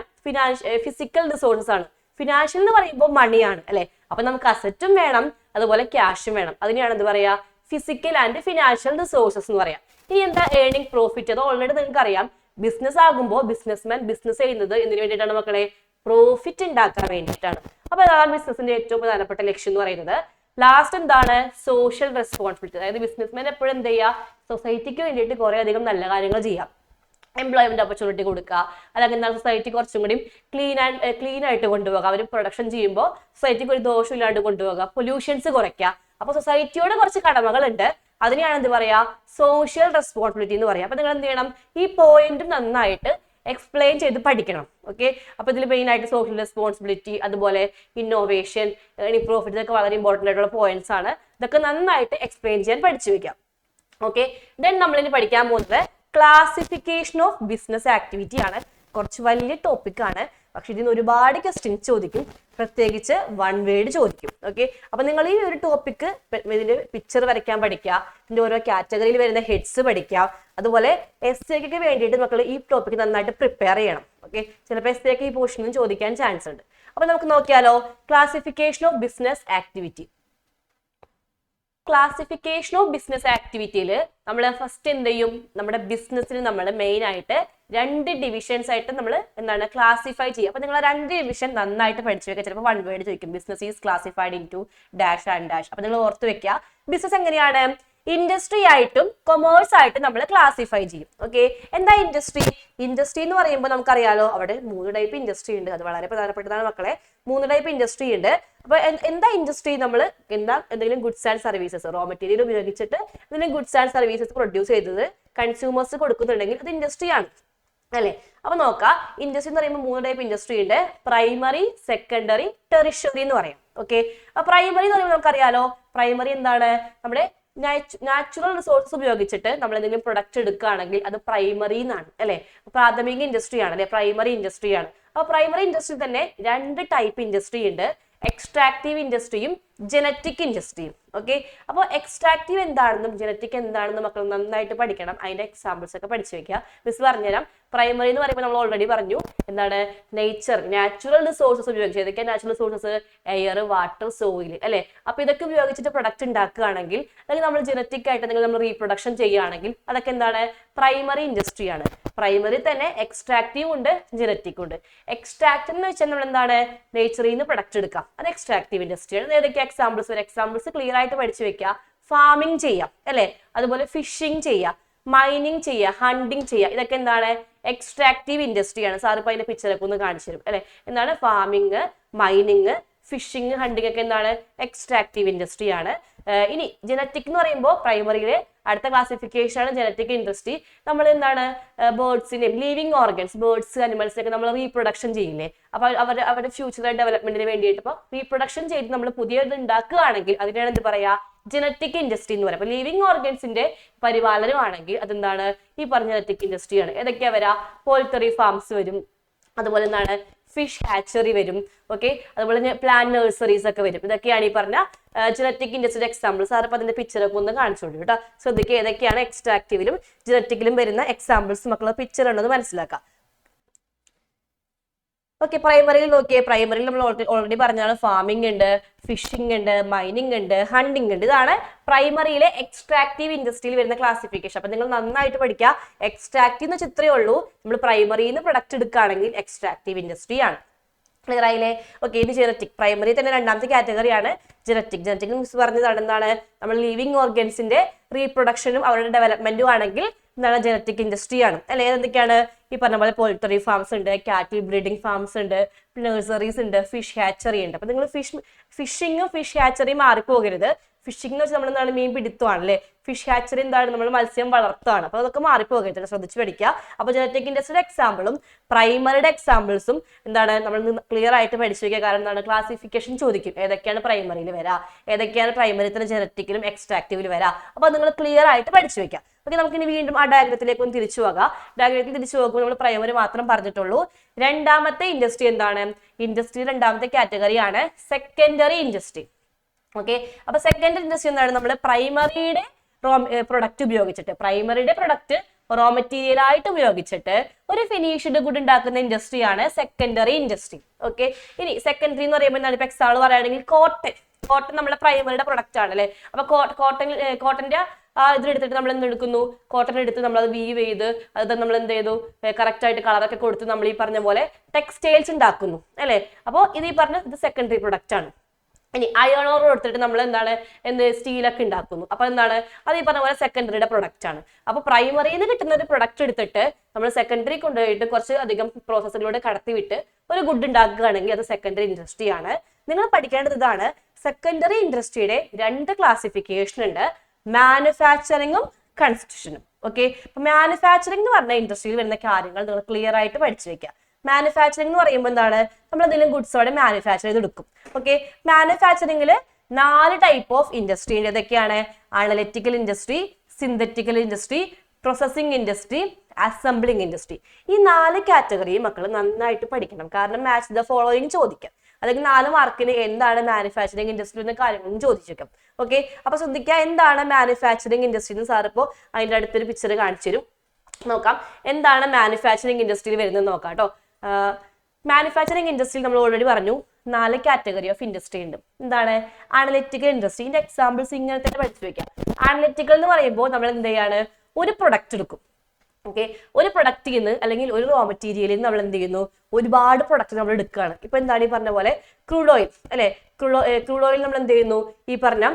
ഫിസിക്കൽ റിസോഴ്സസ് ആണ്. ഫിനാൻഷ്യൽ എന്ന് പറയുമ്പോൾ മണിയാണ് അല്ലെ. അപ്പൊ നമുക്ക് അസറ്റും വേണം, അതുപോലെ ക്യാഷും വേണം. അതിനെയാണ് എന്ത് പറയാ? ഫിസിക്കൽ ആൻഡ് ഫിനാൻഷ്യൽ റിസോഴ്സസ് എന്ന് പറയാം. ഇനി എന്താ? Earning profit. അത് ഓൾറെഡി നിങ്ങൾക്ക് അറിയാം. ബിസിനസ് ആകുമ്പോൾ ബിസിനസ്മാൻ ബിസിനസ് ചെയ്യുന്നത് എന്തിനു വേണ്ടിയിട്ടാണ് മക്കളെ? പ്രോഫിറ്റ് ഉണ്ടാക്കാൻ വേണ്ടിയിട്ടാണ്. അപ്പൊ അതാണ് ബിസിനസിന്റെ ഏറ്റവും പ്രധാനപ്പെട്ട ലക്ഷ്യം എന്ന് പറയുന്നത്. ലാസ്റ്റ് എന്താണ്? Social responsibility. അതായത് ബിസിനസ്മാൻ എപ്പോഴും എന്ത് ചെയ്യുക? സൊസൈറ്റിക്ക് വേണ്ടിയിട്ട് കുറെ അധികം നല്ല കാര്യങ്ങൾ ചെയ്യാം. എംപ്ലോയ്മെന്റ് ഓപ്പർച്യൂണിറ്റി കൊടുക്കുക, അല്ലെങ്കിൽ എന്താണ് സൊസൈറ്റി കുറച്ചും കൂടി ക്ലീൻ ആയിട്ട് കൊണ്ടുപോകുക. അവർ പ്രൊഡക്ഷൻ ചെയ്യുമ്പോൾ സൊസൈറ്റിക്ക് ഒരു ദോഷം ഇല്ലാണ്ട് കൊണ്ടുപോകുക, പൊല്യൂഷൻസ് കുറയ്ക്കുക. അപ്പൊ സൊസൈറ്റിയോട് കുറച്ച് കടമകളുണ്ട്. അതിനെയാണ് എന്ത് പറയാ? സോഷ്യൽ റെസ്പോൺസിബിലിറ്റി എന്ന് പറയാം. അപ്പൊ നിങ്ങൾ എന്ത് ചെയ്യണം? ഈ പോയിന്റ് നന്നായിട്ട് എക്സ്പ്ലെയിൻ ചെയ്ത് പഠിക്കണം. ഓക്കെ, അപ്പൊ ഇതിൽ മെയിൻ ആയിട്ട് സോഷ്യൽ റെസ്പോൺസിബിലിറ്റി, അതുപോലെ ഇന്നോവേഷൻ, ഏർണിംഗ് പ്രോഫിറ്റ്, ഇതൊക്കെ വളരെ ഇമ്പോർട്ടന്റ് ആയിട്ടുള്ള പോയിന്റ്സ് ആണ്. ഇതൊക്കെ നന്നായിട്ട് എക്സ്പ്ലെയിൻ ചെയ്യാൻ പഠിച്ചു വെക്കാം. ഓക്കെ, ദെൻ നമ്മളിനി പഠിക്കാൻ പോകുന്നത് ക്ലാസിഫിക്കേഷൻ ഓഫ് ബിസിനസ് ആക്ടിവിറ്റി ആണ്. കുറച്ച് വലിയ ടോപ്പിക് ആണ്, പക്ഷെ ഇതിന് ഒരുപാട് ക്വസ്റ്റ്യൻസ് ചോദിക്കും, പ്രത്യേകിച്ച് 1 വേർഡ് ചോദിക്കും. ഓക്കെ, അപ്പൊ നിങ്ങൾ ഈ ഒരു ടോപ്പിക്ക് ഇതിന്റെ പിക്ചർ വരയ്ക്കാൻ പഠിക്കുക, ഇതിന്റെ ഓരോ കാറ്റഗറിയിൽ വരുന്ന ഹെഡ്സ് പഠിക്കുക. അതുപോലെ എസ്സേക്കൊക്കെ വേണ്ടിയിട്ട് മക്കൾ ഈ ടോപ്പിക്ക് നന്നായിട്ട് പ്രിപ്പയർ ചെയ്യണം. ഓക്കെ, ചിലപ്പോൾ എസ്സേക്ക് ഈ പോർഷനിൽ ചോദിക്കാൻ ചാൻസ് ഉണ്ട്. അപ്പൊ നമുക്ക് നോക്കിയാലോ? Classification of business activity. Classification of business ആക്ടിവിറ്റിയിൽ നമ്മൾ ഫസ്റ്റ് എന്ത് ചെയ്യും, നമ്മുടെ ബിസിനസ്സിന് നമ്മൾ മെയിൻ ആയിട്ട് 2 ഡിവിഷൻസ് ആയിട്ട് നമ്മൾ എന്താണ് ക്ലാസിഫൈ ചെയ്യുക. അപ്പൊ നിങ്ങൾ 2 ഡിവിഷൻ നന്നായിട്ട് പഠിച്ചു വെക്കുക. ചിലപ്പോൾ 1 വേർഡ് ചോദിക്കും, business is classified into dash and dash. അപ്പൊ നിങ്ങൾ ഓർത്ത് വെക്കുക, ബിസിനസ് എങ്ങനെയാണ് ഇൻഡസ്ട്രി ആയിട്ടും കൊമേഴ്സ് ആയിട്ടും നമ്മൾ ക്ലാസിഫൈ ചെയ്യും. ഓക്കെ, എന്താ ഇൻഡസ്ട്രി? ഇൻഡസ്ട്രി എന്ന് പറയുമ്പോൾ നമുക്കറിയാലോ അവിടെ 3 ടൈപ്പ് ഇൻഡസ്ട്രി ഉണ്ട്. അത് വളരെ പ്രധാനപ്പെട്ടതാണ് മക്കളെ. 3 ടൈപ്പ് ഇൻഡസ്ട്രി ഉണ്ട്. അപ്പൊ എന്താ ഇൻഡസ്ട്രി? നമ്മൾ എന്തെങ്കിലും goods and services, raw material ഉപയോഗിച്ചിട്ട് എന്തെങ്കിലും ഗുഡ്സ് ആൻഡ് സർവീസസ് പ്രൊഡ്യൂസ് ചെയ്തത് കൺസ്യൂമേഴ്സ് കൊടുക്കുന്നുണ്ടെങ്കിൽ അത് ഇൻഡസ്ട്രി ആണ് അല്ലെ. അപ്പൊ നോക്കാം, ഇൻഡസ്ട്രി എന്ന് പറയുമ്പോൾ 3 ടൈപ്പ് ഇൻഡസ്ട്രി ഉണ്ട്. പ്രൈമറി, സെക്കൻഡറി, ടെറിഷറി എന്ന് പറയാം. ഓക്കെ, അപ്പൊ പ്രൈമറി എന്ന് പറയുമ്പോൾ നമുക്കറിയാലോ, പ്രൈമറി എന്താണ്, നമ്മുടെ നാച്ചുറൽ റിസോഴ്സസ് ഉപയോഗിച്ചിട്ട് നമ്മൾ എന്തെങ്കിലും പ്രൊഡക്റ്റ് എടുക്കുകയാണെങ്കിൽ അത് പ്രൈമറി എന്നാണ് അല്ലെ. പ്രാഥമിക ഇൻഡസ്ട്രി ആണ് അല്ലെ, പ്രൈമറി ഇൻഡസ്ട്രി ആണ്. അപ്പൊ പ്രൈമറി ഇൻഡസ്ട്രി തന്നെ 2 ടൈപ്പ് ഇൻഡസ്ട്രി ഉണ്ട്, എക്സ്ട്രാക്റ്റീവ് ഇൻഡസ്ട്രിയും ജനറ്റിക് ഇൻഡസ്ട്രിയും. ഓക്കെ, അപ്പോൾ എക്സ്ട്രാക്റ്റീവ് എന്താണെന്നും ജനറ്റിക് എന്താണെന്നും മക്കൾ നന്നായിട്ട് പഠിക്കണം. അതിന്റെ എക്സാമ്പിൾസ് ഒക്കെ പഠിച്ചു വെക്കുക. മിസ് പറഞ്ഞുതരാം. പ്രൈമറി എന്ന് പറയുമ്പോൾ നമ്മൾ ഓൾറെഡി പറഞ്ഞു, എന്താണ് നാച്ചുറൽ റിസോഴ്സസ് ഉപയോഗിച്ച്. ഏതൊക്കെയാണ് natural resources? Air, water, soil അല്ലെ. അപ്പൊ ഇതൊക്കെ ഉപയോഗിച്ചിട്ട് പ്രൊഡക്റ്റ് ഉണ്ടാക്കുകയാണെങ്കിൽ, അല്ലെങ്കിൽ നമ്മൾ ജനറ്റിക് ആയിട്ട് എന്തെങ്കിലും നമ്മൾ റീപ്രൊഡക്ഷൻ ചെയ്യുകയാണെങ്കിൽ അതൊക്കെ എന്താണ് പ്രൈമറി ഇൻഡസ്ട്രി ആണ്. പ്രൈമറി തന്നെ എക്സ്ട്രാക്റ്റീവ് ഉണ്ട്, ജനറ്റിക് ഉണ്ട്. എക്സ്ട്രാക്റ്റീവ് എന്ന് വെച്ചാൽ നമ്മൾ എന്താണ് നേച്ചറിൽ നിന്ന് പ്രൊഡക്റ്റ് എടുക്കാം, അത് എക്സ്ട്രാക്റ്റീവ് ഇൻഡസ്ട്രി ആണ്. ഏതൊക്കെ എക്സാമ്പിൾസ് വരും? എക്സാമ്പിൾസ് ക്ലിയർ ആയിട്ട് പഠിച്ചു വെക്കുക. ഫാമിംഗ് ചെയ്യാം അല്ലെ, അതുപോലെ ഫിഷിംഗ് ചെയ്യാം, മൈനിങ് ചെയ്യുക, ഹണ്ടിങ് ചെയ്യുക, ഇതൊക്കെ എന്താണ് എക്സ്ട്രാക്റ്റീവ് ഇൻഡസ്ട്രി ആണ്. സാർ ഇപ്പൊ അതിന്റെ പിക്ചറൊക്കെ ഒന്ന് കാണിച്ചു തരും അല്ലെ. എന്താണ് ഫാമിംഗ്, മൈനിങ്, ഫിഷിംഗ്, ഹണ്ടിങ് ഒക്കെ എന്താണ് എക്സ്ട്രാക്റ്റീവ് ഇൻഡസ്ട്രി ആണ്. ഇനി ജനറ്റിക് എന്ന് പറയുമ്പോൾ പ്രൈമറിയിലെ അടുത്ത ക്ലാസിഫിക്കേഷൻ ആണ് ജനറ്റിക് ഇൻഡസ്ട്രി. നമ്മൾ എന്താണ് ബേർഡ്സിനെ, ലിവിങ് ഓർഗൻസ്, ബേർഡ്സ്, അനിമൽസിനൊക്കെ നമ്മൾ റീപ്രൊഡക്ഷൻ ചെയ്യില്ലേ. അപ്പൊ അവരുടെ ഫ്യൂച്ചർ ഡെവലപ്മെന്റിന് വേണ്ടിയിട്ട് ഇപ്പൊ റീപ്രൊഡക്ഷൻ ചെയ്ത് നമ്മൾ പുതിയത് ഉണ്ടാക്കുകയാണെങ്കിൽ അതിനാണ് എന്ത് പറയാ, ജനറ്റിക് ഇൻഡസ്ട്രി എന്ന് പറയാം. അപ്പൊ ലിവിങ് ഓർഗൻസിന്റെ പരിപാലനമാണെങ്കിൽ അതെന്താണ് ഈ പറഞ്ഞ ജനറ്റിക് ഇൻഡസ്ട്രിയാണ്. ഏതൊക്കെയാ വരാ? പോൾട്രി ഫാംസ് വരും, അതുപോലെ എന്താണ് ഫിഷ് ഹാച്ചറി വരും. ഓക്കെ, അതുപോലെ പ്ലാന്റ് നഴ്സറീസ് ഒക്കെ വരും. ഇതൊക്കെയാണ് ഈ പറഞ്ഞ ജനറ്റിക് ഇൻഡസ്ട്രിയുടെ എക്സാമ്പിൾ. സാർ അപ്പൊ അതിന്റെ പിക്ചറൊക്കെ ഒന്ന് കാണിച്ചു കൊടുക്കും കേട്ടോ. ശ്രദ്ധിക്കുക, ഏതൊക്കെയാണ് എക്സ്ട്രാക്റ്റീവിലും ജനറ്റിക്കിലും വരുന്ന എക്സാമ്പിൾസ് മക്കളെ പിക്ചർ ഉണ്ടെന്ന് മനസ്സിലാക്കാം. ഓക്കെ, പ്രൈമറിയിൽ നോക്കിയേ. പ്രൈമറിയിൽ നമ്മൾ ഓൾറെഡി പറഞ്ഞാണ് ഫാമിംഗ് ഉണ്ട്, ഫിഷിംഗ് ഉണ്ട്, മൈനിങ് ഉണ്ട്, ഹണ്ടിങ് ഉണ്ട്. ഇതാണ് പ്രൈമറിയിലെ എക്സ്ട്രാക്റ്റീവ് ഇൻഡസ്ട്രിയിൽ വരുന്ന ക്ലാസിഫിക്കേഷൻ. അപ്പൊ നിങ്ങൾ നന്നായിട്ട് പഠിക്കുക. എക്സ്ട്രാക്റ്റീവ് എന്ന് വെച്ചാൽ ഇത്രയേ ഉള്ളൂ, നമ്മൾ പ്രൈമറിയിൽ നിന്ന് പ്രൊഡക്റ്റ് എടുക്കുകയാണെങ്കിൽ എക്സ്ട്രാക്റ്റീവ് ഇൻഡസ്ട്രി ആണ്. ക്ലിയർ ആയില്ലേ? ഓക്കെ, ഇത് ജനറ്റിക്. പ്രൈമറി തന്നെ 2ാമത്തെ കാറ്റഗറിയാണ് ജനറ്റിക്. ജനറ്റിക് മിസ് പറഞ്ഞതാണ് എന്താണ്, നമ്മൾ ലിവിങ് ഓർഗൻസിന്റെ റീപ്രൊഡക്ഷനും അവരുടെ ഡെവലപ്മെന്റും ആണെങ്കിൽ എന്താണ് ജനറ്റിക് ഇൻഡസ്ട്രി ആണ് അല്ലെ. ഏതൊക്കെയാണ് ഈ പറഞ്ഞ പോലെ പോൾട്രി ഫാംസ് ഉണ്ട്, കാറ്റിൽ ബ്രീഡിംഗ് ഫാംസ് ഉണ്ട്, നഴ്സറീസ് ഉണ്ട്, ഫിഷ് ഹാച്ചറി ഉണ്ട്. അപ്പൊ നിങ്ങൾ ഫിഷിങ്ങും ഫിഷ് ഹാച്ചറിയും മാറിപ്പോകരുത്. ഫിഷിംഗ് എന്ന് വെച്ചാൽ നമ്മൾ എന്താണ് മീൻ പിടുത്തമാണ് അല്ലെ. ഫിഷ് ഹാച്ചറി എന്താണ് നമ്മൾ മത്സ്യം വളർത്താണ്. അപ്പൊ അതൊക്കെ മാറിപ്പോകരുത്, ശ്രദ്ധിച്ച് പഠിക്കുക. അപ്പൊ ജനറ്റിക് ഇൻഡസ്ട്രിയുടെ എക്സാമ്പിളും പ്രൈമറിയുടെ എക്സാമ്പിൾസും എന്താണ് നമ്മൾ ക്ലിയർ ആയിട്ട് പഠിച്ചു വയ്ക്കുക. കാരണം എന്താണ് ക്ലാസിഫിക്കേഷൻ ചോദിക്കും, ഏതൊക്കെയാണ് പ്രൈമറിയിൽ വരാ, ഏതൊക്കെയാണ് പ്രൈമറി തന്നെ ജനറ്റിക്കിലും എക്സ്ട്രാക്റ്റീവിൽ വരാ. അപ്പൊ നിങ്ങൾ ക്ലിയർ ആയിട്ട് പഠിച്ചു വെക്കാം. ഓക്കെ, നമുക്കിനി വീണ്ടും ആ ഡയഗ്രത്തിലേക്ക് ഒന്ന് തിരിച്ചു പോകാം. ഡയഗ്രത്തിൽ തിരിച്ചു പോകുമ്പോൾ നമ്മൾ പ്രൈമറി മാത്രം പറഞ്ഞിട്ടുള്ളൂ. 2ാമത്തെ ഇൻഡസ്ട്രി എന്താണ്? ഇൻഡസ്ട്രി 2ാമത്തെ കാറ്റഗറിയാണ് സെക്കൻഡറി ഇൻഡസ്ട്രി. ഓക്കെ, അപ്പൊ സെക്കൻഡറി ഇൻഡസ്ട്രി എന്താണ്? നമ്മൾ പ്രൈമറിയുടെ പ്രൊഡക്റ്റ് ഉപയോഗിച്ചിട്ട്, പ്രൈമറിയുടെ പ്രൊഡക്റ്റ് റോ മെറ്റീരിയൽ ആയിട്ട് ഉപയോഗിച്ചിട്ട് ഒരു ഫിനിഷ്ഡ് ഗുഡ് ഉണ്ടാക്കുന്ന ഇൻഡസ്ട്രിയാണ് സെക്കൻഡറി ഇൻഡസ്ട്രി. ഓക്കെ, ഇനി സെക്കൻഡറി എന്ന് പറയുമ്പോൾ എന്താണ്? ഇപ്പൊ എക്സാമ്പിൾ പറയുകയാണെങ്കിൽ കോട്ടൺ നമ്മുടെ പ്രൈമറിയുടെ പ്രൊഡക്റ്റ് ആണ് അല്ലെ. അപ്പൊ കോട്ടന്റെ ഇതിലെടുത്തിട്ട് നമ്മൾ എന്തെടുക്കുന്നു, കോട്ടൺ എടുത്ത് നമ്മൾ അത് വീവ് ചെയ്ത് അത് നമ്മൾ എന്ത് ചെയ്തു, കറക്റ്റ് ആയിട്ട് കളറൊക്കെ കൊടുത്ത് നമ്മൾ ഈ പറഞ്ഞ പോലെ ടെക്സ്റ്റൈൽസ് ഉണ്ടാക്കുന്നു അല്ലെ. അപ്പോൾ ഇത് ഈ പറഞ്ഞ ഇത് സെക്കൻഡറി പ്രൊഡക്റ്റ് ആണ്. ഇനി അയൺ ഓർ എടുത്തിട്ട് നമ്മൾ എന്താണ് സ്റ്റീലൊക്കെ ഉണ്ടാക്കുന്നു. അപ്പൊ എന്താണ് അത് ഈ പറഞ്ഞ പോലെ സെക്കൻഡറിയുടെ പ്രൊഡക്റ്റ് ആണ്. അപ്പൊ പ്രൈമറിയിൽ നിന്ന് കിട്ടുന്ന ഒരു പ്രൊഡക്റ്റ് എടുത്തിട്ട് നമ്മൾ സെക്കൻഡറി കൊണ്ടുപോയിട്ട് കുറച്ച് അധികം പ്രോസസ്സിലൂടെ കടത്തിവിട്ട് ഒരു ഗുഡ് ഉണ്ടാക്കുകയാണെങ്കിൽ അത് സെക്കൻഡറി ഇൻഡസ്ട്രി ആണ്. നിങ്ങൾ പഠിക്കേണ്ടത് ഇതാണ്, സെക്കൻഡറി ഇൻഡസ്ട്രിയുടെ 2 ക്ലാസിഫിക്കേഷൻ ഉണ്ട്, മാനുഫാക്ചറിങ്ങും കൺസ്ട്രക്ഷനും. ഓക്കെ, അപ്പൊ മാനുഫാക്ചറിംഗ് എന്ന് പറഞ്ഞ ഇൻഡസ്ട്രിയിൽ വരുന്ന കാര്യങ്ങൾ നിങ്ങൾ ക്ലിയർ ആയിട്ട് പഠിച്ചു വെക്കുക. മാനുഫാക്ചറിംഗ് എന്ന് പറയുമ്പോൾ എന്താണ്? നമ്മൾ എന്തെങ്കിലും ഗുഡ്സോടെ മാനുഫാക്ചർ ചെയ്തെടുക്കും. ഓക്കെ, മാനുഫാക്ചറിംഗിൽ 4 ടൈപ്പ് ഓഫ് ഇൻഡസ്ട്രി ഉണ്ട്. ഏതൊക്കെയാണ്? Analytical industry, synthetical industry, processing industry, assembling industry. ഈ 4 കാറ്റഗറി മക്കൾ നന്നായിട്ട് പഠിക്കണം. കാരണം മാച്ച് ദ ഫോളോയിങ് ചോദിക്കാം, അല്ലെങ്കിൽ 4 മാർക്കിന് എന്താണ് മാനുഫാക്ചറിംഗ് ഇൻഡസ്ട്രി എന്ന കാര്യങ്ങളും ചോദിച്ചേക്കാം. ഓക്കെ, അപ്പൊ ശ്രദ്ധിക്കുക, എന്താണ് മാനുഫാക്ചറിംഗ് ഇൻഡസ്ട്രി എന്ന് സാർ ഇപ്പോൾ അതിന്റെ അടുത്തൊരു പിക്ചർ കാണിച്ചു തരും. നോക്കാം എന്താണ് മാനുഫാക്ചറിംഗ് ഇൻഡസ്ട്രിയിൽ വരുന്നത് നോക്കാം കേട്ടോ. മാനുഫാക്ചറിംഗ് ഇൻഡസ്ട്രിയിൽ നമ്മൾ ഓൾറെഡി പറഞ്ഞു 4 കാറ്റഗറി ഓഫ് ഇൻഡസ്ട്രി ഉണ്ട്. എന്താണ്? Analytical industry. ഇതിന്റെ എക്സാമ്പിൾസ് ഇങ്ങനെ തന്നെ പഠിച്ചു വെക്കാം. അനലിറ്റിക്കൽ എന്ന് പറയുമ്പോൾ നമ്മൾ എന്ത് ചെയ്യാണ്? ഒരു പ്രൊഡക്റ്റ് എടുക്കും. ഓക്കെ, ഒരു പ്രൊഡക്റ്റിൽ നിന്ന് അല്ലെങ്കിൽ ഒരു റോ മെറ്റീരിയലിൽ നിന്ന് നമ്മൾ എന്ത് ചെയ്യുന്നു? ഒരുപാട് പ്രൊഡക്റ്റ് നമ്മൾ എടുക്കുകയാണ്. ഇപ്പൊ എന്താണ് ഈ പറഞ്ഞ പോലെ ക്രൂഡ് ഓയിൽ അല്ലെ, ക്രൂഡ് ഓയിൽ നമ്മൾ എന്ത് ചെയ്യുന്നു? ഈ പറഞ്ഞ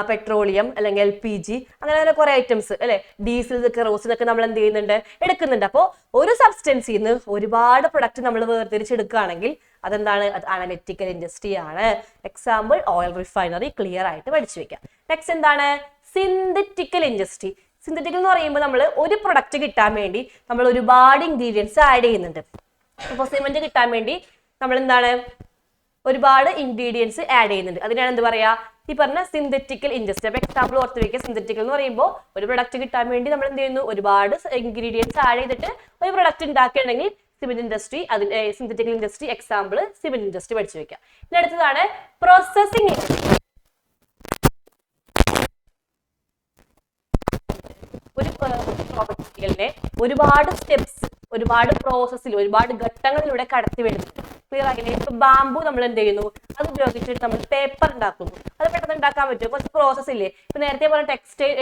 പെട്രോളിയം അല്ലെങ്കിൽ LPG അങ്ങനെ കുറെ ഐറ്റംസ് അല്ലെ, ഡീസൽ, കെറോസിൻ ഇതൊക്കെ നമ്മൾ എന്ത് ചെയ്യുന്നുണ്ട്? എടുക്കുന്നുണ്ട്. അപ്പോൾ ഒരു സബ്സ്റ്റൻസിൽ നിന്ന് ഒരുപാട് പ്രൊഡക്റ്റ് നമ്മൾ വേർതിരിച്ചെടുക്കുകയാണെങ്കിൽ അതെന്താണ്? അത് അനലിറ്റിക്കൽ ഇൻഡസ്ട്രി ആണ്. Example oil refinery. ക്ലിയർ ആയിട്ട് പഠിച്ചു വെക്കാം. നെക്സ്റ്റ് എന്താണ്? Synthetical industry. സിന്തറ്റിക്കൽ എന്ന് പറയുമ്പോൾ നമ്മൾ ഒരു പ്രൊഡക്റ്റ് കിട്ടാൻ വേണ്ടി നമ്മൾ ഒരുപാട് ഇൻഗ്രീഡിയൻസ് ആഡ് ചെയ്യുന്നുണ്ട്. അപ്പോൾ സിമെന്റ് കിട്ടാൻ വേണ്ടി നമ്മൾ എന്താണ്? ഒരുപാട് ഇൻഗ്രീഡിയൻസ് ആഡ് ചെയ്യുന്നുണ്ട്. അതിനാണ് എന്ത് പറയാ? ഈ പറഞ്ഞ സിന്തറ്റിക്കൽ ഇൻഡസ്ട്രി. അപ്പൊ എക്സാമ്പിൾ ഓർത്ത് വെക്കുക. സിന്തറ്റിക്കൽ എന്ന് പറയുമ്പോൾ ഒരു പ്രൊഡക്റ്റ് കിട്ടാൻ വേണ്ടി നമ്മൾ എന്ത് ചെയ്യുന്നു? ഒരുപാട് ഇൻഗ്രീഡിയൻസ് ആഡ് ചെയ്തിട്ട് ഒരു പ്രൊഡക്റ്റ് ഉണ്ടാക്കുകയാണെങ്കിൽ സിമെന്റ് ഇൻഡസ്ട്രി. അതിന്റെ synthetical industry example cement industry പഠിച്ചു വെക്കാം. ഇനി അടുത്തതാണ് പ്രോസസിംഗ് ഇൻഡസ്ട്രി. ഒരു മെറ്റീരിയലിനെ ഒരുപാട് സ്റ്റെപ്സ്, ഒരുപാട് പ്രോസസ്സിൽ, ഒരുപാട് ഘട്ടങ്ങളിലൂടെ കടത്തി വരുന്നു. ക്ലിയർ ആകില്ലേ? ഇപ്പൊ ബാമ്പു നമ്മൾ എന്ത് ചെയ്യുന്നു? അത് ഉപയോഗിച്ചിട്ട് നമ്മൾ പേപ്പർ ഉണ്ടാക്കുന്നു. അത് പെട്ടെന്ന് ഉണ്ടാക്കാൻ പറ്റും. കുറച്ച് പ്രോസസ് ഇല്ലേ? ഇപ്പൊ നേരത്തെ പറഞ്ഞ ടെക്സ്റ്റൈൽ,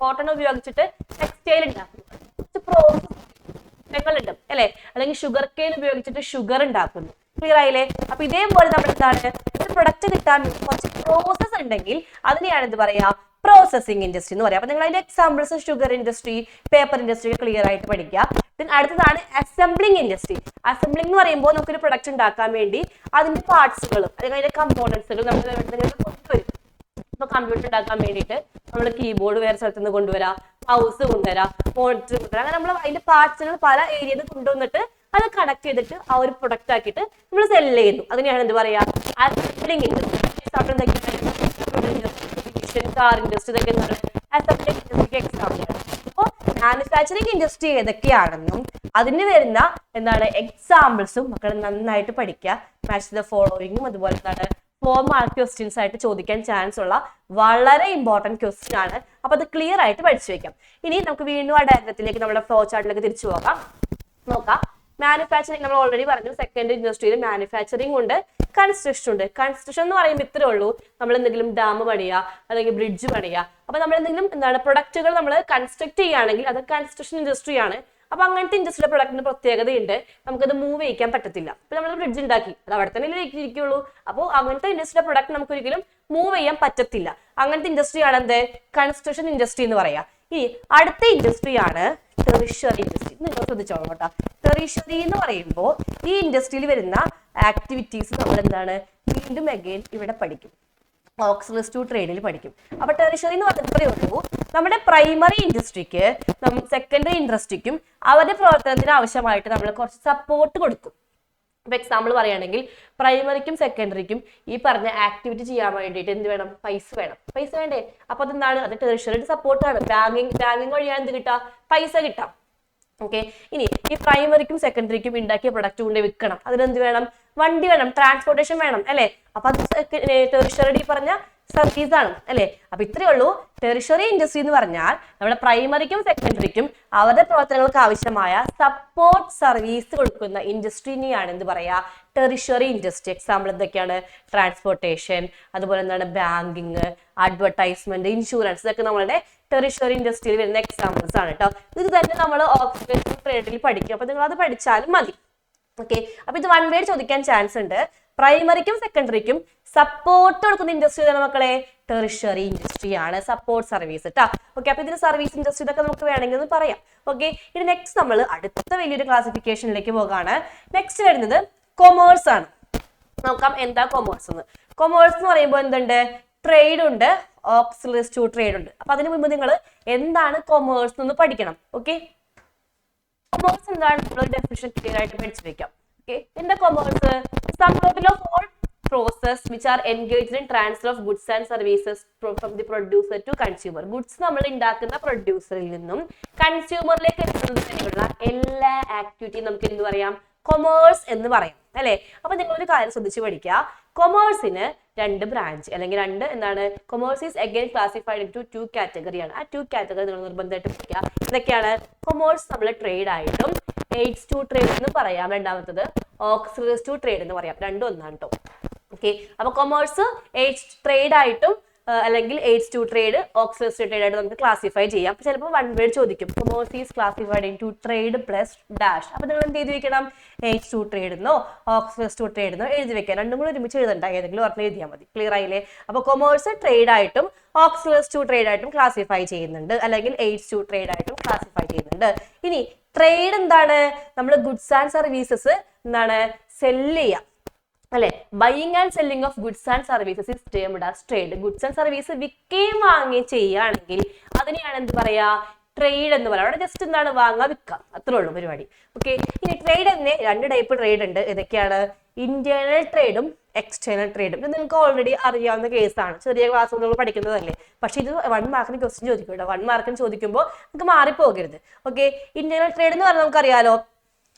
കോട്ടൺ ഉപയോഗിച്ചിട്ട് ടെക്സ്റ്റൈൽ ഉണ്ടാക്കുന്നു. കുറച്ച് പ്രോസസ് ഉണ്ട് അല്ലെ, അല്ലെങ്കിൽ ഷുഗർ കെയിൻ ഉപയോഗിച്ചിട്ട് ഷുഗർ ഉണ്ടാക്കുന്നു. ക്ലിയർ ആയില്ലേ? അപ്പൊ ഇതേപോലെ നമ്മൾ എന്താണ്? ഒരു പ്രൊഡക്റ്റ് കിട്ടാൻ കുറച്ച് പ്രോസസ് ഉണ്ടെങ്കിൽ അതിനെയാണ് എന്ത് പറയാ? പ്രോസസിംഗ് ഇൻഡസ്ട്രി എന്ന് പറയാം. അപ്പൊ നിങ്ങൾ അതിന്റെ examples sugar industry, paper industry clear ആയിട്ട് പഠിക്കുക. അടുത്തതാണ് അസംബ്ലിംഗ് ഇൻഡസ്ട്രി. അസംബ്ലിംഗ് എന്ന് പറയുമ്പോൾ നമുക്കൊരു പ്രൊഡക്റ്റ് ഉണ്ടാക്കാൻ വേണ്ടി അതിന്റെ പാർട്സുകളും അല്ലെങ്കിൽ അതിന്റെ കമ്പോണൻസുകൾ നമ്മൾ കൊണ്ടുവരും. ഇപ്പൊ കമ്പ്യൂട്ടർ ഉണ്ടാക്കാൻ വേണ്ടിയിട്ട് നമ്മൾ കീബോർഡ് വേറെ സ്ഥലത്ത് നിന്ന് കൊണ്ടുവരാം, മൗസ് കൊണ്ടുവരാം, മോണിറ്റർ കൊണ്ടുവരാം. അങ്ങനെ നമ്മൾ അതിന്റെ പാർട്സുകൾ പല ഏരിയയിൽ നിന്ന് കൊണ്ടുവന്നിട്ട് അത് കണക്ട് ചെയ്തിട്ട് ആ ഒരു പ്രൊഡക്റ്റ് ആക്കിയിട്ട് നമ്മൾ സെല് ചെയ്യുന്നു. അതിനെയാണ് എന്ത് പറയാ? Assembling industry. കാർ ഇൻഡസ്ട്രി ഇതൊക്കെ അസംബ്ലിംഗ് ഇൻഡസ്ട്രിക്ക് എക്സാമ്പിളാണ്. അപ്പോൾ മാനുഫാക്ചറിങ് ഇൻഡസ്ട്രി ഏതൊക്കെയാണെന്നും അതിന് വരുന്ന എന്താണ് എക്സാമ്പിൾസും മക്കൾ നന്നായിട്ട് പഠിക്കുക. മാച്ച് ദ ഫോളോയിങ്ങും അതുപോലെ എന്താണ് ഫോർമാൽ ക്വസ്റ്റ്യൻസ് ആയിട്ട് ചോദിക്കാൻ ചാൻസ് ഉള്ള വളരെ ഇമ്പോർട്ടന്റ് ക്വസ്റ്റ്യൻ ആണ്. അപ്പൊ അത് ക്ലിയർ ആയിട്ട് പഠിച്ചു വെക്കാം. ഇനി നമുക്ക് വീണ്ടും ആ ഡയഗ്രത്തിലേക്ക് നമ്മുടെ ഫ്ലോ ചാർട്ടിലേക്ക് തിരിച്ചു നോക്കാം. മാനുഫാക്ചറിങ് നമ്മൾ ഓൾറെഡി പറഞ്ഞു. സെക്കൻഡ് ഇൻഡസ്ട്രിയിൽ മാനുഫാക്ചറിങ് ഉണ്ട്, കൺസ്ട്രക്ഷൻ ഉണ്ട്. കൺസ്ട്രക്ഷൻ എന്ന് പറയുമ്പോൾ ഇത്രേ ഉള്ളൂ. നമ്മൾ എന്തെങ്കിലും ഡാം പണിയുക അല്ലെങ്കിൽ ബ്രിഡ്ജ് പണിയുക. അപ്പൊ നമ്മൾ എന്തെങ്കിലും എന്താണ് പ്രൊഡക്റ്റുകൾ നമ്മൾ കൺസ്ട്രക്ട് ചെയ്യുകയാണെങ്കിൽ അത് കൺസ്ട്രക്ഷൻ ഇൻഡസ്ട്രി ആണ്. അപ്പൊ അങ്ങനത്തെ ഇൻഡസ്ട്രിയുടെ പ്രൊഡക്റ്റിന് പ്രത്യേകതയുണ്ട്. നമുക്കത് മൂവ് ചെയ്യിക്കാൻ പറ്റത്തില്ല. ഇപ്പൊ നമ്മൾ ബ്രിഡ്ജ് ഉണ്ടാക്കി, അത് അവിടെ തന്നെ ഇരിക്കുള്ളൂ. അപ്പോൾ അങ്ങനത്തെ ഇൻഡസ്ട്രിയുടെ പ്രൊഡക്റ്റ് നമുക്ക് ഒരിക്കലും മൂവ് ചെയ്യാൻ പറ്റത്തില്ല. അങ്ങനത്തെ ഇൻഡസ്ട്രിയാണ് എന്ത്? കൺസ്ട്രക്ഷൻ ഇൻഡസ്ട്രി എന്ന് പറയാം. ഈ അടുത്ത ഇൻഡസ്ട്രിയാണ് ടെറിഷറി ഇൻഡസ്ട്രി. നിങ്ങൾ ശ്രദ്ധിച്ചോളൂ കേട്ടോ. ടെറിഷറി എന്ന് പറയുമ്പോൾ ഈ ഇൻഡസ്ട്രിയിൽ വരുന്ന ആക്ടിവിറ്റീസ് നമ്മൾ എന്താണ് വീണ്ടും അഗൈൻ ഇവിടെ പഠിക്കും. ഓക്സിലറി ടു ട്രേഡിൽ പഠിക്കും. അപ്പൊ ടെറിഷറി എന്ന് പറഞ്ഞത്രേ ഉള്ളൂ നമ്മുടെ പ്രൈമറി ഇൻഡസ്ട്രിക്ക് സെക്കൻഡറി ഇൻഡസ്ട്രിക്കും അവരുടെ പ്രവർത്തനത്തിന് ആവശ്യമായിട്ട് നമ്മൾ കുറച്ച് സപ്പോർട്ട് കൊടുക്കും. ഇപ്പൊ എക്സാമ്പിൾ പറയുകയാണെങ്കിൽ പ്രൈമറിക്കും സെക്കൻഡറിക്കും ഈ പറഞ്ഞ ആക്ടിവിറ്റി ചെയ്യാൻ വേണ്ടിയിട്ട് എന്ത് വേണം? പൈസ വേണം. പൈസ വേണ്ടേ? അപ്പൊ അതെന്താണ്? അത് ടെറിഷറിയുടെ സപ്പോർട്ടാണ്. ബാങ്കിങ് വഴിയാണ് എന്ത് കിട്ടാം? പൈസ കിട്ടാം. ഓക്കെ, ഇനി ഈ പ്രൈമറിക്കും സെക്കൻഡറിക്കും ഉണ്ടാക്കിയ പ്രൊഡക്റ്റ് കൊണ്ട് വിൽക്കണം. അതിനെന്ത് വേണം? വണ്ടി വേണം, ട്രാൻസ്പോർട്ടേഷൻ വേണം അല്ലെ. അപ്പൊ അത് ടെറിഷറി പറഞ്ഞ സർവീസ് ആണ് അല്ലെ. അപ്പൊ ഇത്രയേ ഉള്ളൂ. ടെറിഷറി ഇൻഡസ്ട്രി എന്ന് പറഞ്ഞാൽ നമ്മുടെ പ്രൈമറിക്കും സെക്കൻഡറിക്കും അവരുടെ പ്രവർത്തനങ്ങൾക്ക് ആവശ്യമായ സപ്പോർട്ട് സർവീസ് കൊടുക്കുന്ന ഇൻഡസ്ട്രിനെയാണ് എന്ത് പറയാ? Tertiary industry. എക്സാമ്പിൾ എന്തൊക്കെയാണ്? ട്രാൻസ്പോർട്ടേഷൻ, അതുപോലെ എന്താണ് ബാങ്കിങ്, അഡ്വർടൈസ്മെന്റ്, ഇൻഷുറൻസ്, ഇതൊക്കെ നമ്മളുടെ ടെറിഷറി ഇൻഡസ്ട്രിയിൽ വരുന്ന എക്സാമ്പിൾസ് ആണ് കേട്ടോ. ഇത് തന്നെ നമ്മൾ ഓക്സിലറി ട്രേഡിൽ പഠിക്കും. അപ്പൊ നിങ്ങൾ അത് പഠിച്ചാലും മതി. ഓക്കെ, അപ്പൊ ഇത് വൺ വേർഡ് ചോദിക്കാൻ ചാൻസ് ഉണ്ട്. പ്രൈമറിക്കും സെക്കൻഡറിക്കും സപ്പോർട്ട് കൊടുക്കുന്ന ഇൻഡസ്ട്രി ഏതാണ് മക്കളെ? ടെറിഷറി ഇൻഡസ്ട്രി ആണ്. സപ്പോർട്ട് സർവീസ് കേട്ടോ. ഓക്കെ, അപ്പൊ ഇതിന് സർവീസ് ഇൻഡസ്ട്രി ഇതൊക്കെ നമുക്ക് വേണമെങ്കിൽ ഒന്ന് പറയാം. ഓക്കെ, ഇനി നെക്സ്റ്റ് നമ്മൾ അടുത്ത വലിയൊരു ക്ലാസിഫിക്കേഷനിലേക്ക് പോകാണ്. നെക്സ്റ്റ് വരുന്നത് കൊമേഴ്സ് ആണ്. നോക്കാം എന്താ കൊമേഴ്സ് എന്ന്. കൊമേഴ്സ് എന്ന് പറയുമ്പോൾ എന്തുണ്ട്? ട്രേഡ് ഉണ്ട്, ഓക്സിലറി ടു ട്രേഡ് ഉണ്ട്. അപ്പൊ അതിന് മുമ്പ് നിങ്ങൾ എന്താണ് കൊമേഴ്സ് എന്ന് പഠിക്കണം. ഓക്കെ, കൊമേഴ്സ് എന്താണ്? നമ്മൾ ഡെഫിനിഷൻ ക്ലിയർ ആയിട്ട് പഠിച്ചു വെക്കാം. Okay, in the commerce, some total of all process which are engaged in transfer of goods and services from the producer to consumer. Goods നമ്മൾ ഉണ്ടാക്കുന്ന പ്രൊഡ്യൂസറിൽ നിന്നും കൺസ്യൂമറിലേക്ക് എത്തുന്നതിനുള്ള എല്ലാ ആക്ടിവിറ്റിയും നമുക്ക് എന്ത് പറയാം? കൊമേഴ്സ് എന്ന് പറയാം അല്ലെ. അപ്പൊ നിങ്ങളൊരു കാര്യം ശ്രദ്ധിച്ച് പഠിക്കുക. കൊമേഴ്സിന് രണ്ട് ബ്രാഞ്ച് അല്ലെങ്കിൽ രണ്ട് എന്താണ്? Commerce is again classified in two category ആണ്. ആ 2 കാറ്റഗറി നിങ്ങൾ നിർബന്ധമായിട്ട് പഠിക്കുക. ഇതൊക്കെയാണ് കൊമേഴ്സ് നമ്മൾ ട്രേഡ് ആയിട്ടും എയ്ഡ്സ് ടു ട്രേഡ് എന്ന് പറയാം. രണ്ടാമത്തത് ഓക്സിലറി ടു ട്രേഡ് എന്ന് പറയാം. രണ്ടും ഒന്നാണ് കേട്ടോ. ഓക്കെ, അപ്പൊ കൊമേഴ്സ് ട്രേഡ് ആയിട്ടും അല്ലെങ്കിൽ H2 ട്രേഡ്, ഓക്സിലറി ട്രേഡ് ആയിട്ട് നമുക്ക് ക്ലാസിഫൈ ചെയ്യാം. അപ്പൊ ചിലപ്പോൾ വൺ വേർഡ് ചോദിക്കും, commerce is classified into trade plus dash. അപ്പൊ നിങ്ങൾ എന്ത് ചെയ്ത് വെക്കണം, H2 ട്രേഡ് എന്നോ ഓക്സിലറി ട്രേഡ് എന്നോ എഴുതി വെക്കാം. രണ്ടും കൂടി ഒരുമിച്ച് എഴുതണ്ട, ഏതെങ്കിലും ഒരെണ്ണം എഴുതിയാൽ മതി. ക്ലിയർ ആയില്ലേ? അപ്പൊ കൊമേഴ്സ് ട്രേഡ് ആയിട്ടും ഓക്സിലറി ട്രേഡ് ആയിട്ടും ക്ലാസിഫൈ ചെയ്യുന്നുണ്ട്, അല്ലെങ്കിൽ H2 ട്രേഡ് ആയിട്ടും ക്ലാസിഫൈ ചെയ്യുന്നുണ്ട്. ഇനി ട്രേഡ് എന്താണ്? നമ്മൾ ഗുഡ്സ് ആൻഡ് സർവീസസ് എന്താണ് സെല്ല് ചെയ്യാം അല്ലെ. Buying and selling of goods and services is termed as trade. Goods and service വിൽക്കുകയും വാങ്ങുകയും ചെയ്യുകയാണെങ്കിൽ അതിനെയാണ് എന്ത് പറയാ, ട്രേഡ് എന്ന് പറയാം. അവിടെ ജസ്റ്റ് എന്താണ്, വാങ്ങാൻ വിൽക്കാം, അത്രേ ഉള്ളൂ പരിപാടി. ഓക്കെ, ഇനി ട്രേഡ് തന്നെ രണ്ട് ടൈപ്പ് ട്രേഡ് ഉണ്ട്. ഏതൊക്കെയാണ്? ഇന്റേണൽ ട്രേഡും എക്സ്റ്റേണൽ ട്രേഡും. ഇത് നിങ്ങൾക്ക് ഓൾറെഡി അറിയാവുന്ന കേസാണ്, ചെറിയ ക്ലാസ് നമ്മൾ പഠിക്കുന്നതല്ലേ. പക്ഷെ ഇത് 1 മാർക്കിന് ക്വസ്റ്റ്യൻ ചോദിക്കും കേട്ടോ. 1 മാർക്കിന് ചോദിക്കുമ്പോൾ നമുക്ക് മാറിപ്പോകരുത്. ഓക്കെ, ഇന്റേണൽ ട്രേഡ് എന്ന് പറഞ്ഞാൽ നമുക്കറിയാലോ,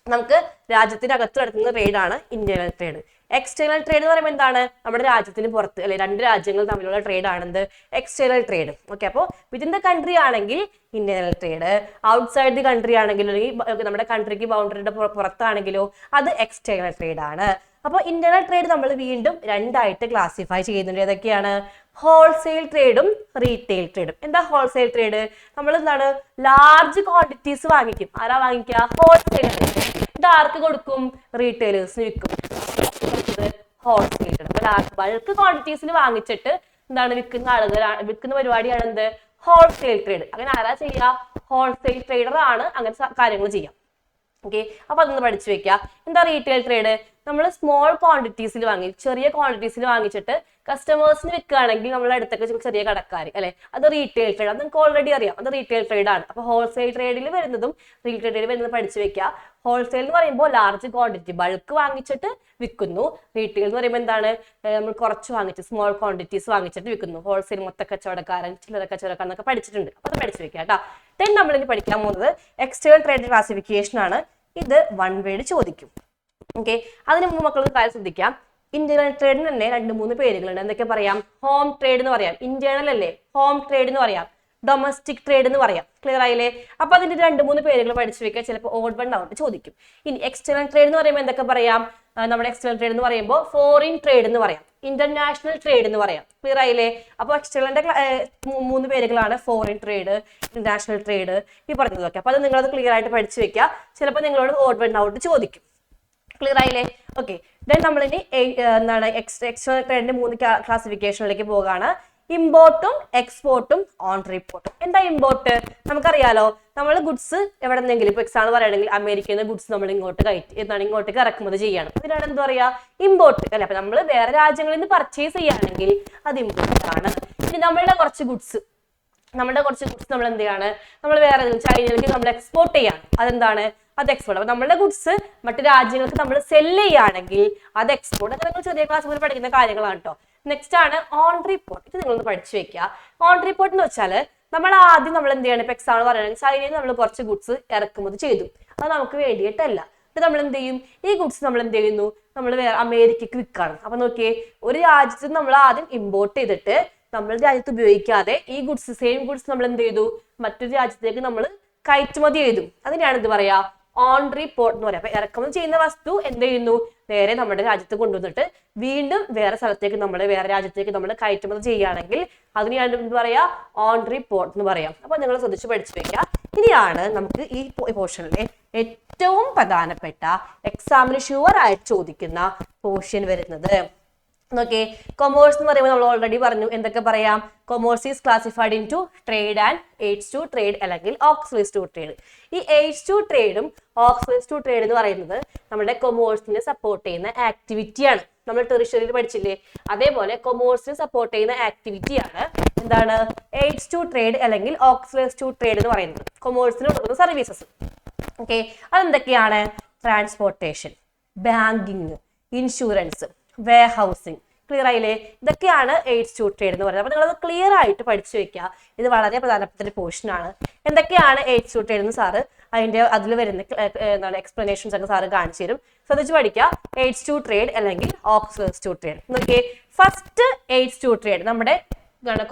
നമുക്ക് രാജ്യത്തിനകത്ത് നടത്തുന്ന ട്രേഡാണ് ഇന്റേണൽ ട്രേഡ്. എക്സ്റ്റേണൽ ട്രേഡ് എന്ന് പറയുമ്പോൾ എന്താണ്, നമ്മുടെ രാജ്യത്തിന് പുറത്ത് അല്ലെ, രണ്ട് രാജ്യങ്ങൾ തമ്മിലുള്ള ട്രേഡ് ആണെന്ത്, എക്സ്റ്റേണൽ ട്രേഡ്. ഓക്കെ, അപ്പോൾ വിത്തിൻ ദ കൺട്രി ആണെങ്കിൽ internal trade, outside the country ആണെങ്കിലോ, അല്ലെങ്കിൽ നമ്മുടെ കൺട്രിക്ക് ബൗണ്ടറിയുടെ പുറത്താണെങ്കിലോ അത് എക്സ്റ്റേണൽ ട്രേഡ് ആണ്. അപ്പോൾ ഇന്റേണൽ ട്രേഡ് നമ്മൾ വീണ്ടും രണ്ടായിട്ട് ക്ലാസിഫൈ ചെയ്യുന്നുണ്ട്. ഏതൊക്കെയാണ്? ഹോൾസെയിൽ ട്രേഡും റീറ്റെയിൽ ട്രേഡും. എന്താ ഹോൾസെയിൽ ട്രേഡ്? നമ്മൾ എന്താണ്, ലാർജ് ക്വാണ്ടിറ്റീസ് വാങ്ങിക്കും. ആരാ വാങ്ങിക്കുക? ഹോൾസെയിൽ. ഇത് ആർക്ക് കൊടുക്കും? റീറ്റെയിലേഴ്സിന് വിൽക്കും. Wholesale trade. ബൾക്ക് ക്വാണ്ടിറ്റീസിന് വാങ്ങിച്ചിട്ട് എന്താണ് വിൽക്കുന്ന പരിപാടിയാണ് എന്ത്, ഹോൾസെയിൽ ട്രേഡ്. അങ്ങനെ ആരാ ചെയ്യുക? ഹോൾസെയിൽ ട്രേഡർ ആണ് അങ്ങനെ കാര്യങ്ങൾ ചെയ്യാം. ഓക്കെ, അപ്പൊ അതൊന്ന് പഠിച്ചു വെക്കുക. എന്താ റീറ്റെയിൽ ട്രേഡ്? നമ്മൾ സ്മോൾ ക്വാണ്ടിറ്റീസിൽ വാങ്ങി, ചെറിയ ക്വാണ്ടിറ്റീസിൽ വാങ്ങിച്ചിട്ട് കസ്റ്റമേഴ്സിന് വിൽക്കുകയാണെങ്കിൽ നമ്മളെ അടുത്തൊക്കെ ചെറിയ കടക്കാർ അല്ലെ, അത് റീറ്റെയിൽ ട്രേഡ്. അത് നിങ്ങൾക്ക് ഓൾറെഡി അറിയാം, അത് റീറ്റെയിൽ ട്രേഡ് ആണ്. അപ്പൊ ഹോൾസെയിൽ ട്രേഡിൽ വരുന്നതും റീറ്റെയിൽ ട്രേഡിൽ വരുന്നതും പഠിച്ചു വെക്കുക. ഹോൾസെയിൽ എന്ന് പറയുമ്പോൾ ലാർജ് ക്വാണ്ടിറ്റി, ബൾക്ക് വാങ്ങിച്ചിട്ട് വിൽക്കുന്നു. റീറ്റെയിൽ എന്ന് പറയുമ്പോൾ എന്താണ്, നമ്മൾ കുറച്ച് വാങ്ങിച്ച് സ്മോൾ ക്വാണ്ടിറ്റീസ് വാങ്ങിച്ചിട്ട് വിൽക്കുന്നു. ഹോൾസെയിൽ മൊത്ത കച്ചവടക്കാരൻ, ചില്ലറ കച്ചവടക്കാരൻ എന്നൊക്കെ പഠിച്ചിട്ടുണ്ട്. അപ്പൊ അത് പഠിച്ചു വെക്കുക കേട്ടോ. ദെൻ നമ്മളിനി പഠിക്കാൻ പോകുന്നത് എക്സ്റ്റേണൽ ട്രേഡ് ക്ലാസിഫിക്കേഷൻ ആണ്. ഇത് 1 വേർഡ് ചോദിക്കും. ഓക്കെ, അതിന് മുമ്പ് മക്കൾ കാര്യം ശ്രദ്ധിക്കാം. ഇന്റേണൽ ട്രേഡിന് തന്നെ 2-3 പേരുകളുണ്ട്. എന്തൊക്കെ പറയാം? ഹോം ട്രേഡ് എന്ന് പറയാം. ഇന്റേണൽ അല്ലേ, ഹോം ട്രേഡ് എന്ന് പറയാം. ഡൊമസ്റ്റിക് ട്രേഡ് എന്ന് പറയാം. ക്ലിയർ ആയില്ലേ? അപ്പൊ അതിന്റെ 2-3 പേരുകൾ പഠിച്ചു വെക്കുക. ചിലപ്പോൾ ഓഡ് വൺ ഔട്ട് ചോദിക്കും. ഇനി എക്സ്റ്റേണൽ ട്രേഡ് എന്ന് പറയുമ്പോൾ എന്തൊക്കെ പറയാം? നമ്മുടെ എക്സ്റ്റേണൽ ട്രേഡ് എന്ന് പറയുമ്പോൾ ഫോറിൻ ട്രേഡ് എന്ന് പറയാം, ഇന്റർനാഷണൽ ട്രേഡ് എന്ന് പറയാം. ക്ലിയർ ആയില്ലേ? അപ്പൊ എക്സ്റ്റേണലിന്റെ 3 പേരുകളാണ് ഫോറിൻ ട്രേഡ്, ഇന്റർനാഷണൽ ട്രേഡ്, ഈ പറഞ്ഞതൊക്കെ. അപ്പൊ അത് നിങ്ങളത് ക്ലിയർ ആയിട്ട് പഠിച്ചു വെക്കുക. ചിലപ്പോൾ നിങ്ങളോട് ഓഡ് വൺ ഔട്ട് ചോദിക്കും. ക്ലിയർ ആയില്ലേ? ഓക്കെ, ദെൻ നമ്മളിനി എന്താണ് എക്സ്റ്റേണൽ ട്രേഡിന്റെ 3 ക്ലാസിഫിക്കേഷനിലേക്ക് പോകാണ്. ഇമ്പോർട്ടും എക്സ്പോർട്ടും ഓൺ റിപ്പോർട്ടും. എന്താ ഇമ്പോർട്ട്? നമുക്കറിയാലോ, നമ്മൾ ഗുഡ്സ് എവിടെ നിന്നെങ്കിലും, ഇപ്പൊ എക്സാമ്പിൾ പറയുകയാണെങ്കിൽ അമേരിക്കയിൽ നിന്ന് ഗുഡ്സ് നമ്മൾ ഇങ്ങോട്ടേക്ക് ഇറക്കുമതി ചെയ്യണം. ഇതിനാണ് എന്താ പറയാ? ഇമ്പോർട്ട് അല്ലെ. അപ്പൊ നമ്മൾ വേറെ രാജ്യങ്ങളിൽ നിന്ന് പർച്ചേസ് ചെയ്യുകയാണെങ്കിൽ അത് ഇമ്പോർട്ട് ആണ്. ഇനി നമ്മുടെ കുറച്ച് ഗുഡ്സ് നമ്മൾ എന്ത് ചെയ്യാണ്, നമ്മൾ വേറെ ചൈനയിലേക്ക് നമ്മൾ എക്സ്പോർട്ട് ചെയ്യാണ്. അതെന്താണ്? അത് എക്സ്പോർട്ട്. അപ്പൊ നമ്മുടെ ഗുഡ്സ് മറ്റു രാജ്യങ്ങൾക്ക് നമ്മൾ സെല്ല് ചെയ്യുകയാണെങ്കിൽ അത് എക്സ്പോർട്ട്. അത് നിങ്ങൾ ചെറിയ ക്ലാസ് മുതൽ പഠിക്കുന്ന കാര്യങ്ങളാണ് കേട്ടോ. നെക്സ്റ്റ് ആണ് ഓൺ റിപ്പോർട്ട്. ഇത് നിങ്ങളൊന്ന് പഠിച്ചു വെക്കുക. ഓൺ റിപ്പോർട്ട് എന്ന് വെച്ചാൽ നമ്മൾ എന്ത് ചെയ്യണം? ഇപ്പൊ എക്സാമ്പിൾ പറയുകയാണെങ്കിൽ ചൈനയിൽ നമ്മൾ കുറച്ച് ഗുഡ്സ് ഇറക്കുമതി ചെയ്തു, അത് നമുക്ക് വേണ്ടിയിട്ടല്ല. ഇത് നമ്മൾ എന്ത് ചെയ്യും? ഈ ഗുഡ്സ് നമ്മൾ എന്ത് ചെയ്യുന്നു? നമ്മൾ വേറെ അമേരിക്കക്ക് വിൽക്കാണ്. അപ്പൊ നോക്കിയേ, ഒരു രാജ്യത്ത് നമ്മൾ ആദ്യം ഇമ്പോർട്ട് ചെയ്തിട്ട് നമ്മുടെ രാജ്യത്ത് ഉപയോഗിക്കാതെ ഈ സെയിം ഗുഡ്സ് നമ്മൾ എന്ത് ചെയ്തു? മറ്റൊരു രാജ്യത്തേക്ക് നമ്മൾ കയറ്റുമതി ചെയ്തു. അതിനാണ് എന്ത് പറയാ? ഓൺ റിപ്പോർട്ട് എന്ന് പറയാം. അപ്പൊ ഇറക്കുമതി ചെയ്യുന്ന വസ്തു എന്ത് ചെയ്യുന്നു? നേരെ നമ്മുടെ രാജ്യത്ത് കൊണ്ടുവന്നിട്ട് വീണ്ടും വേറെ രാജ്യത്തേക്ക് നമ്മൾ കയറ്റുമതി ചെയ്യുകയാണെങ്കിൽ അതിനെയാണ് എന്ത് പറയാ? ഓൺ റിപ്പോർട്ട് എന്ന് പറയാം. അപ്പൊ നിങ്ങൾ ശ്രദ്ധിച്ച് പഠിച്ചു വെക്കുക. ഇനിയാണ് നമുക്ക് ഈ പോർഷനിലെ ഏറ്റവും പ്രധാനപ്പെട്ട എക്സാമിന് ഷുവർ ആയിട്ട് ചോദിക്കുന്ന പോർഷൻ വരുന്നത്. ഓക്കെ, കൊമേഴ്സ് എന്ന് പറയുമ്പോൾ നമ്മൾ ഓൾറെഡി പറഞ്ഞു. എന്തൊക്കെ പറയാം? Commerce is classified into trade and H2 trade അല്ലെങ്കിൽ ഓക്സിലറി ട്രേഡ്. ഈ H2 ട്രേഡും ഓക്സിലറി ട്രേഡ് എന്ന് പറയുന്നത് നമ്മുടെ കൊമേഴ്സിനെ സപ്പോർട്ട് ചെയ്യുന്ന ആക്ടിവിറ്റിയാണ്. നമ്മൾ ടെറിഷറിയിൽ പഠിച്ചില്ലേ? അതേപോലെ കൊമേഴ്സിനെ സപ്പോർട്ട് ചെയ്യുന്ന ആക്ടിവിറ്റിയാണ് എന്താണ്? H2 ട്രേഡ് അല്ലെങ്കിൽ ഓക്സിലറി ട്രേഡ് എന്ന് പറയുന്നത്. കൊമേഴ്സിന് കൊടുക്കുന്ന സർവീസസ്. ഓക്കെ, അതെന്തൊക്കെയാണ്? Transportation, banking, insurance, warehousing. Clear ആയില്ലേ? ഇതൊക്കെയാണ് H2 ട്രേഡ് എന്ന് പറയുന്നത്. അപ്പൊ നിങ്ങളത് ക്ലിയർ ആയിട്ട് പഠിച്ചു വെക്കുക. ഇത് വളരെ പ്രധാനപ്പെട്ട ഒരു പോർഷൻ ആണ്. എന്തൊക്കെയാണ് H2 ട്രേഡ് എന്ന് സാറ് അതിൽ വരുന്ന എക്സ്പ്ലനേഷൻസ് ഒക്കെ സാറ് കാണിച്ചു തരും. ശ്രദ്ധിച്ച് പഠിക്കുക. H2 ട്രേഡ് അല്ലെങ്കിൽ ഓക്സിലറി ട്രേഡ്. നോക്കിയേ, ഫസ്റ്റ് H2 ട്രേഡ് നമ്മുടെ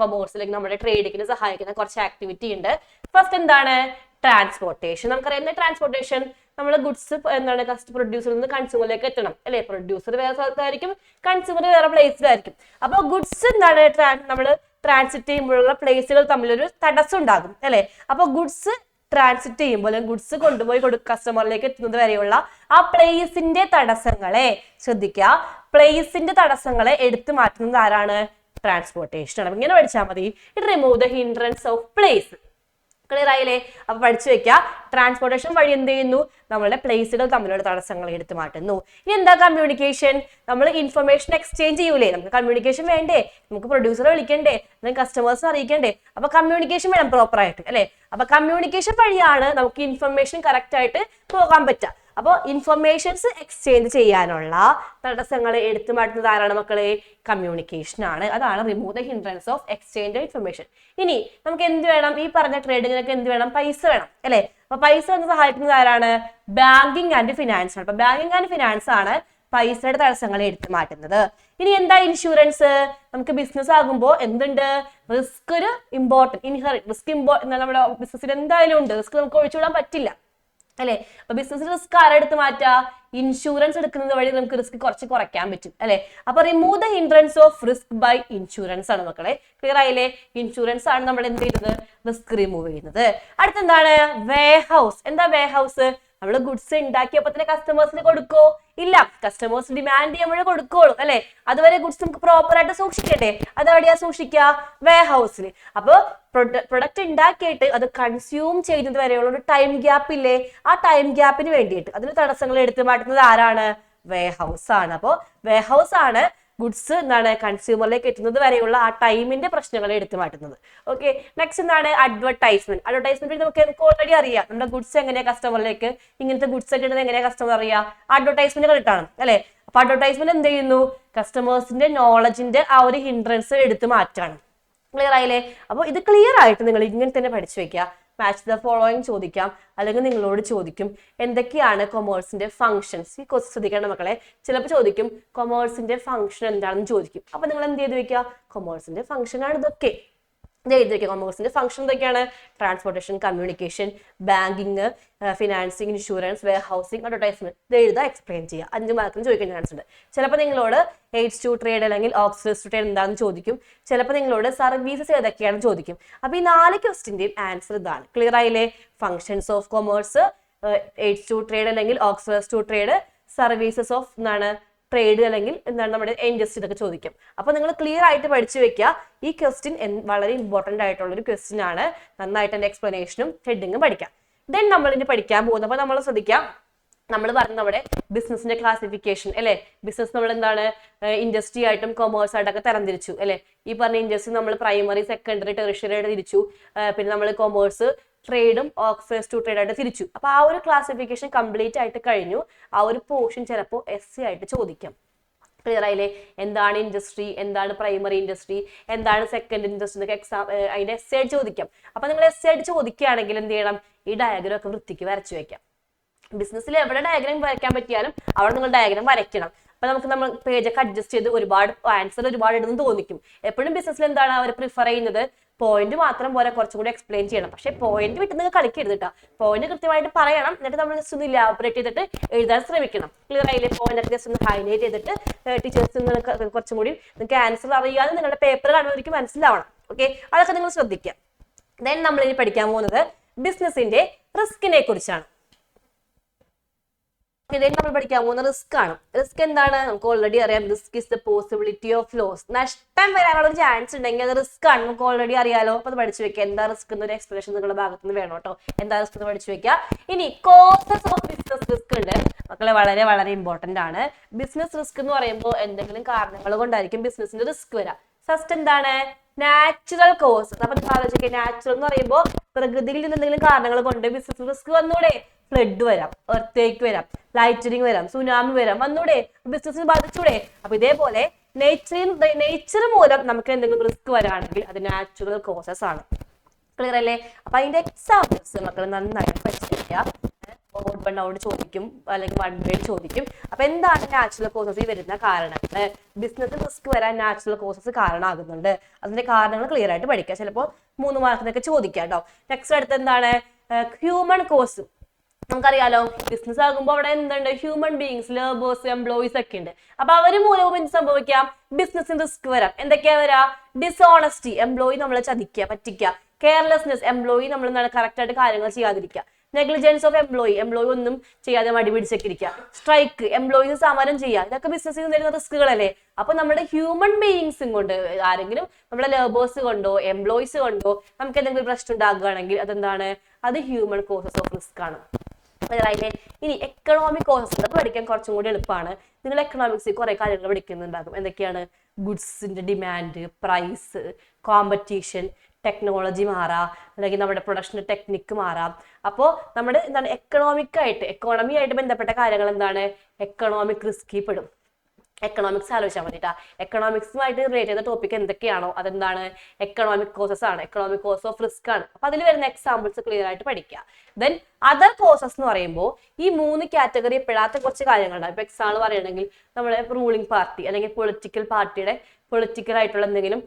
കൊമേഴ്സിലേക്ക് നമ്മുടെ ട്രേഡിങ്ങിന് സഹായിക്കുന്ന കുറച്ച് ആക്ടിവിറ്റി ഉണ്ട്. ഫസ്റ്റ് എന്താണ്? ട്രാൻസ്പോർട്ടേഷൻ. നമുക്കറിയാം ട്രാൻസ്പോർട്ടേഷൻ നമ്മൾ ഗുഡ്സ് എന്താണ് പ്രൊഡ്യൂസറിൽ നിന്ന് കൺസ്യൂമറിലേക്ക് എത്തണം അല്ലെ. പ്രൊഡ്യൂസർ വേറെ സ്ഥലത്തായിരിക്കും, കൺസ്യൂമർ വേറെ പ്ലേസിലായിരിക്കും. അപ്പൊ ഗുഡ്സ് എന്താണ് നമ്മൾ ട്രാൻസിറ്റ് ചെയ്യുമ്പോഴുള്ള പ്ലേസുകൾ തമ്മിലൊരു തടസ്സം ഉണ്ടാകും അല്ലെ. അപ്പൊ ഗുഡ്സ് ട്രാൻസിറ്റ് ചെയ്യുമ്പോൾ അല്ലെങ്കിൽ ഗുഡ്സ് കൊണ്ടുപോയി കസ്റ്റമറിലേക്ക് എത്തുന്നത് വരെയുള്ള ആ പ്ലേസിന്റെ തടസ്സങ്ങളെ ശ്രദ്ധിക്കുക. പ്ലേസിന്റെ തടസ്സങ്ങളെ എടുത്തു മാറ്റുന്നത് ആരാണ്? ട്രാൻസ്പോർട്ടേഷൻ ആണ്. ഇങ്ങനെ പഠിച്ചാൽ മതി. It remove the hindrance of place. Clear ആയില്ലേ? അപ്പൊ പഠിച്ചു വെക്കുക. ട്രാൻസ്പോർട്ടേഷൻ വഴി എന്ത് ചെയ്യുന്നു? നമ്മളുടെ പ്ലേസുകൾ തമ്മിലുള്ള തടസ്സങ്ങൾ എടുത്തു മാറ്റുന്നു. ഇനി എന്താ കമ്മ്യൂണിക്കേഷൻ? നമ്മൾ ഇൻഫർമേഷൻ എക്സ്ചേഞ്ച് ചെയ്യൂലേ? നമുക്ക് കമ്മ്യൂണിക്കേഷൻ വേണ്ടേ? നമുക്ക് പ്രൊഡ്യൂസറെ വിളിക്കണ്ടേ? കസ്റ്റമേഴ്സിനെ അറിയിക്കണ്ടേ? അപ്പൊ കമ്മ്യൂണിക്കേഷൻ വേണം പ്രോപ്പർ ആയിട്ട് അല്ലെ. അപ്പൊ കമ്മ്യൂണിക്കേഷൻ വഴിയാണ് നമുക്ക് ഇൻഫർമേഷൻ കറക്റ്റ് ആയിട്ട് പോകാൻ പറ്റുക. അപ്പോൾ ഇൻഫർമേഷൻസ് എക്സ്ചേഞ്ച് ചെയ്യാനുള്ള തടസ്സങ്ങളെ എടുത്തു മാറ്റുന്നത് ആരാണ് മക്കളെ? കമ്മ്യൂണിക്കേഷൻ ആണ്. അതാണ് remove the hindrance of exchange information. ഇനി നമുക്ക് എന്ത് വേണം? ഈ പറഞ്ഞ ട്രേഡിങ്ങിനൊക്കെ എന്ത് വേണം? പൈസ വേണം അല്ലെ. അപ്പൊ പൈസ എന്ന് സഹായിക്കുന്നത് ആരാണ്? ബാങ്കിങ് ആൻഡ് ഫിനാൻസ് ആണ്. അപ്പൊ ബാങ്കിങ് ആൻഡ് ഫിനാൻസ് ആണ് പൈസയുടെ തടസ്സങ്ങളെ എടുത്തു മാറ്റുന്നത്. ഇനി എന്താ ഇൻഷുറൻസ്? നമുക്ക് ബിസിനസ് ആകുമ്പോൾ എന്തുണ്ട്? റിസ്ക് ഒരു ഇൻഹെറിറ്റ് റിസ്ക് നമ്മുടെ ബിസിനസ്സിൽ എന്തായാലും ഉണ്ട്. റിസ്ക് നമുക്ക് ഒഴിച്ചുവിടാൻ പറ്റില്ല അല്ലെ. അപ്പൊ ബിസിനസ് റിസ്ക് ആരെടുത്ത് മാറ്റാ? ഇൻഷുറൻസ് എടുക്കുന്നത് വഴി നമുക്ക് റിസ്ക് കുറച്ച് കുറയ്ക്കാൻ പറ്റും അല്ലെ. അപ്പൊ remove the hindrance of risk by insurance ആണ് മക്കളെ. ക്ലിയർ ആയില്ലേ? ഇൻഷുറൻസ് ആണ് നമ്മൾ എന്ത് ചെയ്യുന്നത്? റിസ്ക് റിമൂവ് ചെയ്യുന്നത്. അടുത്തെന്താണ്? വെയർഹൗസ്. എന്താ വെയർഹൗസ്? നമ്മൾ ഗുഡ്സ് ഉണ്ടാക്കിയപ്പോ തന്നെ കസ്റ്റമേഴ്സിന് കൊടുക്കോ? ഇല്ല, കസ്റ്റമേഴ്സ് ഡിമാൻഡ് ചെയ്യുമ്പോഴേ കൊടുക്കുള്ളൂ അല്ലെ. അതുവരെ ഗുഡ്സ് നമുക്ക് പ്രോപ്പർ ആയിട്ട് സൂക്ഷിക്കട്ടെ. അതെവിടെയാ സൂക്ഷിക്കുക? വെയർഹൗസിൽ. അപ്പൊ പ്രൊഡക്റ്റ് ഉണ്ടാക്കിയിട്ട് അത് കൺസ്യൂം ചെയ്യുന്നത് വരെയുള്ള ഒരു ടൈം ഗ്യാപ്പ് ഇല്ലേ? ആ ടൈം ഗ്യാപ്പിന് വേണ്ടിയിട്ട് അതിന് തടസ്സങ്ങൾ എടുത്തു മാറ്റുന്നത് ആരാണ്? വെയർഹൗസ് ആണ്. അപ്പോ വെയർഹൗസ് ആണ് ഗുഡ്സ് എന്താണ് കൺസ്യൂമറിലേക്ക് എത്തുന്നത് വരെയുള്ള ആ ടൈമിന്റെ പ്രശ്നങ്ങളെ എടുത്തു മാറ്റുന്നത്. ഓക്കെ, നെക്സ്റ്റ് എന്താണ്? അഡ്വർടൈസ്മെന്റ്. അഡ്വർടൈസ്മെന്റ് നമുക്ക് ഓൾറെഡി അറിയാം. നമ്മുടെ ഗുഡ്സ് എങ്ങനെയാ കസ്റ്റമറിലേക്ക്, ഇങ്ങനത്തെ ഗുഡ്സ് ഒക്കെ ഇടുന്നത് എങ്ങനെയാ കസ്റ്റമർ അറിയാം? അഡ്വർടൈസ്മെന്റ് കണ്ടിട്ടാണ് അല്ലെ. അപ്പൊ അഡ്വർടൈസ്മെന്റ് എന്ത് ചെയ്യുന്നു? കസ്റ്റമേഴ്സിന്റെ നോളജിന്റെ ആ ഒരു ഹിൻഡ്രൻസ് എടുത്തു മാറ്റാണ്. ക്ലിയർ ആയില്ലേ? അപ്പൊ ഇത് ക്ലിയർ ആയിട്ട് നിങ്ങൾ ഇങ്ങനെ തന്നെ പഠിച്ചു വെക്കുക. മാച്ച് ദ ഫോളോയിങ് ചോദിക്കാം, അല്ലെങ്കിൽ നിങ്ങളോട് ചോദിക്കും എന്തൊക്കെയാണ് കൊമേഴ്സിന്റെ ഫംഗ്ഷൻസ്. ഈ ക്വസ്റ്റ്യൻ ശ്രദ്ധിക്കേണ്ട മക്കളെ. ചിലപ്പോൾ ചോദിക്കും കൊമേഴ്സിന്റെ ഫംഗ്ഷൻ എന്താണെന്ന് ചോദിക്കും. അപ്പൊ നിങ്ങൾ എന്ത് ചെയ്ത് വെക്കുക? കൊമേഴ്സിന്റെ ഫംഗ്ഷൻ ആണ് ഇതൊക്കെ. കൊമേഴ്സിന്റെ ഫംഗ്ഷൻ എന്തൊക്കെയാണ്? Transportation, communication, banking, financing, insurance, warehousing, advertisement. ഇത് എഴുതാ, എക്സ്പ്ലെയിൻ ചെയ്യുക. 5 മാർക്കിന് ചോദിക്കാൻ ചാൻസ് ഉണ്ട്. ചിലപ്പോൾ നിങ്ങളോട് എയ്ഡ്സ് ടു ട്രേഡ് അല്ലെങ്കിൽ ഓക്സ്ഫോർഡ് ടു ട്രേഡ് എന്താണെന്ന് ചോദിക്കും. ചിലപ്പോൾ നിങ്ങളോട് സർവീസസ് ഏതൊക്കെയാണെന്ന് ചോദിക്കും. അപ്പൊ ഈ 4 ക്വസ്റ്റിന്റെയും ആൻസർ ഇതാണ്. ക്ലിയർ ആയില്ലേ? Functions of commerce, aids to trade അല്ലെങ്കിൽ Oxford to trade, services of എന്താണ് ട്രേഡ് അല്ലെങ്കിൽ എന്താണ് നമ്മുടെ ഇൻഡസ്ട്രി, ഇതൊക്കെ ചോദിക്കും. അപ്പൊ നിങ്ങൾ ക്ലിയർ ആയിട്ട് പഠിച്ചു വെക്കുക. ഈ ക്വസ്റ്റ്യൻ വളരെ ഇമ്പോർട്ടന്റ് ആയിട്ടുള്ള ഒരു ക്വസ്റ്റ്യൻ ആണ്. നന്നായിട്ട് എന്റെ എക്സ്പ്ലനേഷനും ഹെഡിങ്ങും പഠിക്കാം. ദെൻ നമ്മൾ ഇനി പഠിക്കാൻ പോകുന്നത്, അപ്പൊ നമ്മൾ ശ്രദ്ധിക്കാം, നമ്മൾ പറഞ്ഞ നമ്മുടെ ബിസിനസിന്റെ ക്ലാസിഫിക്കേഷൻ അല്ലെ. ബിസിനസ് നമ്മൾ എന്താണ് ഇൻഡസ്ട്രി ആയിട്ടും കൊമേഴ്സ് ആയിട്ടൊക്കെ തരംതിരിച്ചു അല്ലെ. ഈ പറഞ്ഞ ഇൻഡസ്ട്രി നമ്മൾ പ്രൈമറി, സെക്കൻഡറി, ടെറിഷ്യറി ആയിട്ട് തിരിച്ചു. പിന്നെ നമ്മൾ കൊമേഴ്സ്, ട്രേഡും ഓക്സ്ഫോർഡ് ടു ട്രേഡ് ആയിട്ട് തിരിച്ചു. അപ്പൊ ആ ഒരു ക്ലാസിഫിക്കേഷൻ കംപ്ലീറ്റ് ആയിട്ട് കഴിഞ്ഞു. ആ ഒരു പോർഷൻ ചിലപ്പോൾ എസ് ആയിട്ട് ചോദിക്കാം. ക്ലിയർ ആയില്ലേ? എന്താണ് ഇൻഡസ്ട്രി, എന്താണ് പ്രൈമറി ഇൻഡസ്ട്രി, എന്താണ് സെക്കൻഡ് ഇൻഡസ്ട്രി എന്നൊക്കെ എക്സാം അതിന്റെ എസ് ആയിട്ട് ചോദിക്കാം. അപ്പൊ നിങ്ങൾ എസ് ആയിട്ട് ചോദിക്കുകയാണെങ്കിൽ എന്ത് ചെയ്യണം? ഈ ഡയഗ്രം ഒക്കെ വൃത്തിക്ക് വരച്ചു വെക്കാം. ബിസിനസ്സിൽ എവിടെ ഡയഗ്രാം വരയ്ക്കാൻ പറ്റിയാലും അവിടെ നിങ്ങൾ ഡയഗ്രാം വരയ്ക്കണം. അപ്പൊ നമ്മൾ പേജൊക്കെ അഡ്ജസ്റ്റ് ചെയ്ത് ഒരുപാട് ആൻസർ ഒരുപാട് ഇടുന്നു തോന്നിക്കും. എപ്പോഴും ബിസിനസ്സിൽ എന്താണ് അവർ പ്രിഫർ ചെയ്യുന്നത്? പോയിന്റ് മാത്രം പോലെ കുറച്ചും കൂടി എക്സ്പ്ലെയിൻ ചെയ്യണം. പക്ഷെ പോയിന്റ് വിട്ട് നിങ്ങൾ കളിക്കരുത് കേട്ടോ. പോയിന്റ് കൃത്യമായിട്ട് പറയണം. എന്നിട്ട് നമ്മൾ ജസ്റ്റ് ഒന്ന് ഇലാബറേറ്റ് ചെയ്തിട്ട് എഴുതാൻ ശ്രമിക്കണം. ക്ലിയർ ആയില്ലേ? പോയിന്റ് ഒക്കെ ജസ്റ്റ് ഒന്ന് ഹൈലൈറ്റ് ചെയ്തിട്ട് ടീച്ചേഴ്സ് നിങ്ങൾക്ക് കുറച്ചും കൂടി നിങ്ങൾക്ക് ആൻസർ അറിയാതെ നിങ്ങളുടെ പേപ്പർ കാണുന്നവർക്ക് മനസ്സിലാവണം. ഓക്കെ, അതൊക്കെ നിങ്ങൾ ശ്രദ്ധിക്കുക. ദെൻ നമ്മൾ ഇനി പഠിക്കാൻ പോകുന്നത് ബിസിനസിന്റെ റിസ്കിനെ കുറിച്ചാണ്. നമ്മൾ പഠിക്കാൻ പോകുന്ന റിസ്ക് ആണ്. റിസ്ക് എന്താണ്? നമുക്ക് ഓൾറെഡി അറിയാം. Risk is the possibility of loss. നഷ്ടം വരാനുള്ള ഒരു ചാൻസ് ഉണ്ടെങ്കിൽ അത് റിസ്ക് ആണ്. നമുക്ക് ഓൾറെഡി അറിയാലോ. അപ്പൊ അത് പഠിച്ചു വെക്കുക. എന്താ റിസ്ക് എന്നൊരു എക്സ്പ്ലനേഷൻ നിങ്ങളുടെ ഭാഗത്ത് നിന്ന് വേണം കേട്ടോ. എന്താ റിസ്ക് എന്ന് പഠിച്ചു വെക്കുക. ഇനി കോസസ് ഓഫ് ബിസിനസ് റിസ്ക് ഉണ്ട് മക്കളെ. വളരെ വളരെ ഇമ്പോർട്ടന്റ് ആണ്. ബിസിനസ് റിസ്ക് എന്ന് പറയുമ്പോൾ എന്തെങ്കിലും കാരണങ്ങൾ കൊണ്ടായിരിക്കും ബിസിനസിന്റെ റിസ്ക് വരാം. ഫസ്റ്റ് എന്താണ്? Natural cause. അപ്പൊ ആലോചിക്കുക, നാച്ചുറൽ എന്ന് പറയുമ്പോൾ പ്രകൃതിയിൽ നിന്ന് എന്തെങ്കിലും കാരണങ്ങൾ കൊണ്ട് ബിസിനസ് റിസ്ക് വന്നൂടെ? ഫ്ലഡ് വരാം, എർത്തേക്ക് വരാം, ലൈറ്റനിങ് വരാം, സുനാമി വരാം, വന്നൂടെ? ബിസിനസിന് ബാധിച്ചൂടെ? അപ്പൊ ഇതേപോലെ നേച്ചർ മൂലം നമുക്ക് എന്തെങ്കിലും റിസ്ക് വരാണെങ്കിൽ അത് നാച്ചുറൽ കോസസ് ആണ്. ക്ലിയർ അല്ലേ? അപ്പൊ അതിന്റെ എക്സാമ്പിൾസ് മക്കൾ നന്നായിട്ട് പഠിച്ചിരിക്കുക. ോട് ചോദിക്കും, അല്ലെങ്കിൽ 1 വേഡ് ചോദിക്കും. അപ്പൊ എന്താണ് നാച്ചുറൽ കോസസ് വരുന്ന കാരണങ്ങൾ? ബിസിനസ് റിസ്ക് വരാൻ നാച്ചുറൽ കോസസ് കാരണമാകുന്നുണ്ട്. അതിന്റെ കാരണങ്ങൾ ക്ലിയർ ആയിട്ട് പഠിക്കുക. ചിലപ്പോൾ 3 മാർക്കിനൊക്കെ ചോദിക്കാം കേട്ടോ. നെക്സ്റ്റ് അടുത്ത് എന്താണ്? Human cos. നമുക്കറിയാലോ ബിസിനസ് ആകുമ്പോൾ അവിടെ എന്തുണ്ട്, ഹ്യൂമൻ ബീങ്സ്, ലേബേഴ്സ്, എംപ്ലോയീസ് ഒക്കെ ഉണ്ട്. അപ്പൊ അവര് മൂലവും എന്ത് സംഭവിക്കാം, ബിസിനസിന് റിസ്ക് വരാം. എന്തൊക്കെയാ വരാ, ഡിസോണസ്റ്റി, എംപ്ലോയി നമ്മളെ ചതിക്കുക, പറ്റിക്കുക. കെയർലെസ്നെസ്, എംപ്ലോയി നമ്മൾ എന്താണ് കറക്റ്റ് ആയിട്ട് കാര്യങ്ങൾ ചെയ്യാതിരിക്കുക. നെഗ്ലിജൻസ് ഓഫ് എംപ്ലോയി, എംപ്ലോയി ഒന്നും ചെയ്യാതെ മടി പിടിച്ചിരിക്കുക. സ്ട്രൈക്ക്, എംപ്ലോയീസ് സമരം ചെയ്യുക. ഇതൊക്കെ ബിസിനസ്സിൽ നേരിടുന്ന റിസ്കുകളല്ലേ. അപ്പൊ നമ്മുടെ ഹ്യൂമൻ ബീയിങ്സും കൊണ്ട്, ആരെങ്കിലും നമ്മുടെ ലേബേഴ്സ് കൊണ്ടോ എംപ്ലോയീസ് കൊണ്ടോ നമുക്ക് എന്തെങ്കിലും പ്രശ്നം ഉണ്ടാകുകയാണെങ്കിൽ അതെന്താണ്, അത് ഹ്യൂമൻ കോസസ് ഓഫ് റിസ്ക് ആണ്. ഇനി എക്കണോമിക് കോസസ് പഠിക്കാൻ കുറച്ചും കൂടി എളുപ്പമാണ്. നിങ്ങൾ എക്കണോമിക്സിൽ കുറെ കാര്യങ്ങൾ പഠിക്കുന്നുണ്ടാകും. എന്തൊക്കെയാണ്, ഗുഡ്സിന്റെ ഡിമാൻഡ്, പ്രൈസ്, കോമ്പറ്റീഷൻ, ടെക്നോളജി മാറാം, അല്ലെങ്കിൽ നമ്മുടെ പ്രൊഡക്ഷൻ ടെക്നിക്ക് മാറാം. അപ്പോൾ നമ്മുടെ എന്താണ് എക്കണോമി ആയിട്ട് ബന്ധപ്പെട്ട കാര്യങ്ങൾ എന്താണ്, എക്കണോമിക് റിസ്കിൽ പെടും. എക്കണോമിക്സ് ആലോചിച്ചാൽ മതിട്ടാ. എക്കണോമിക്സുമായിട്ട് റിലേറ്റ് ചെയ്ത ടോപ്പിക് എന്തൊക്കെയാണോ അതെന്താണ്, എക്കണോമിക് കോസസ് ആണ്, എക്കണോമിക് കോസ് ഓഫ് റിസ്ക് ആണ്. അപ്പൊ അതിൽ വരുന്ന എക്സാമ്പിൾസ് ക്ലിയർ ആയിട്ട് പഠിക്കുക. ദെൻ അതർ കോസസ് എന്ന് പറയുമ്പോൾ ഈ 3 കാറ്റഗറി പെടാത്ത കുറച്ച് കാര്യങ്ങളുണ്ടാവും. ഇപ്പൊ എക്സാമ്പിൾ പറയുകയാണെങ്കിൽ നമ്മുടെ റൂളിംഗ് പാർട്ടി അല്ലെങ്കിൽ പൊളിറ്റിക്കൽ പാർട്ടിയുടെ പൊളിറ്റിക്കൽ ആയിട്ടുള്ള എന്തെങ്കിലും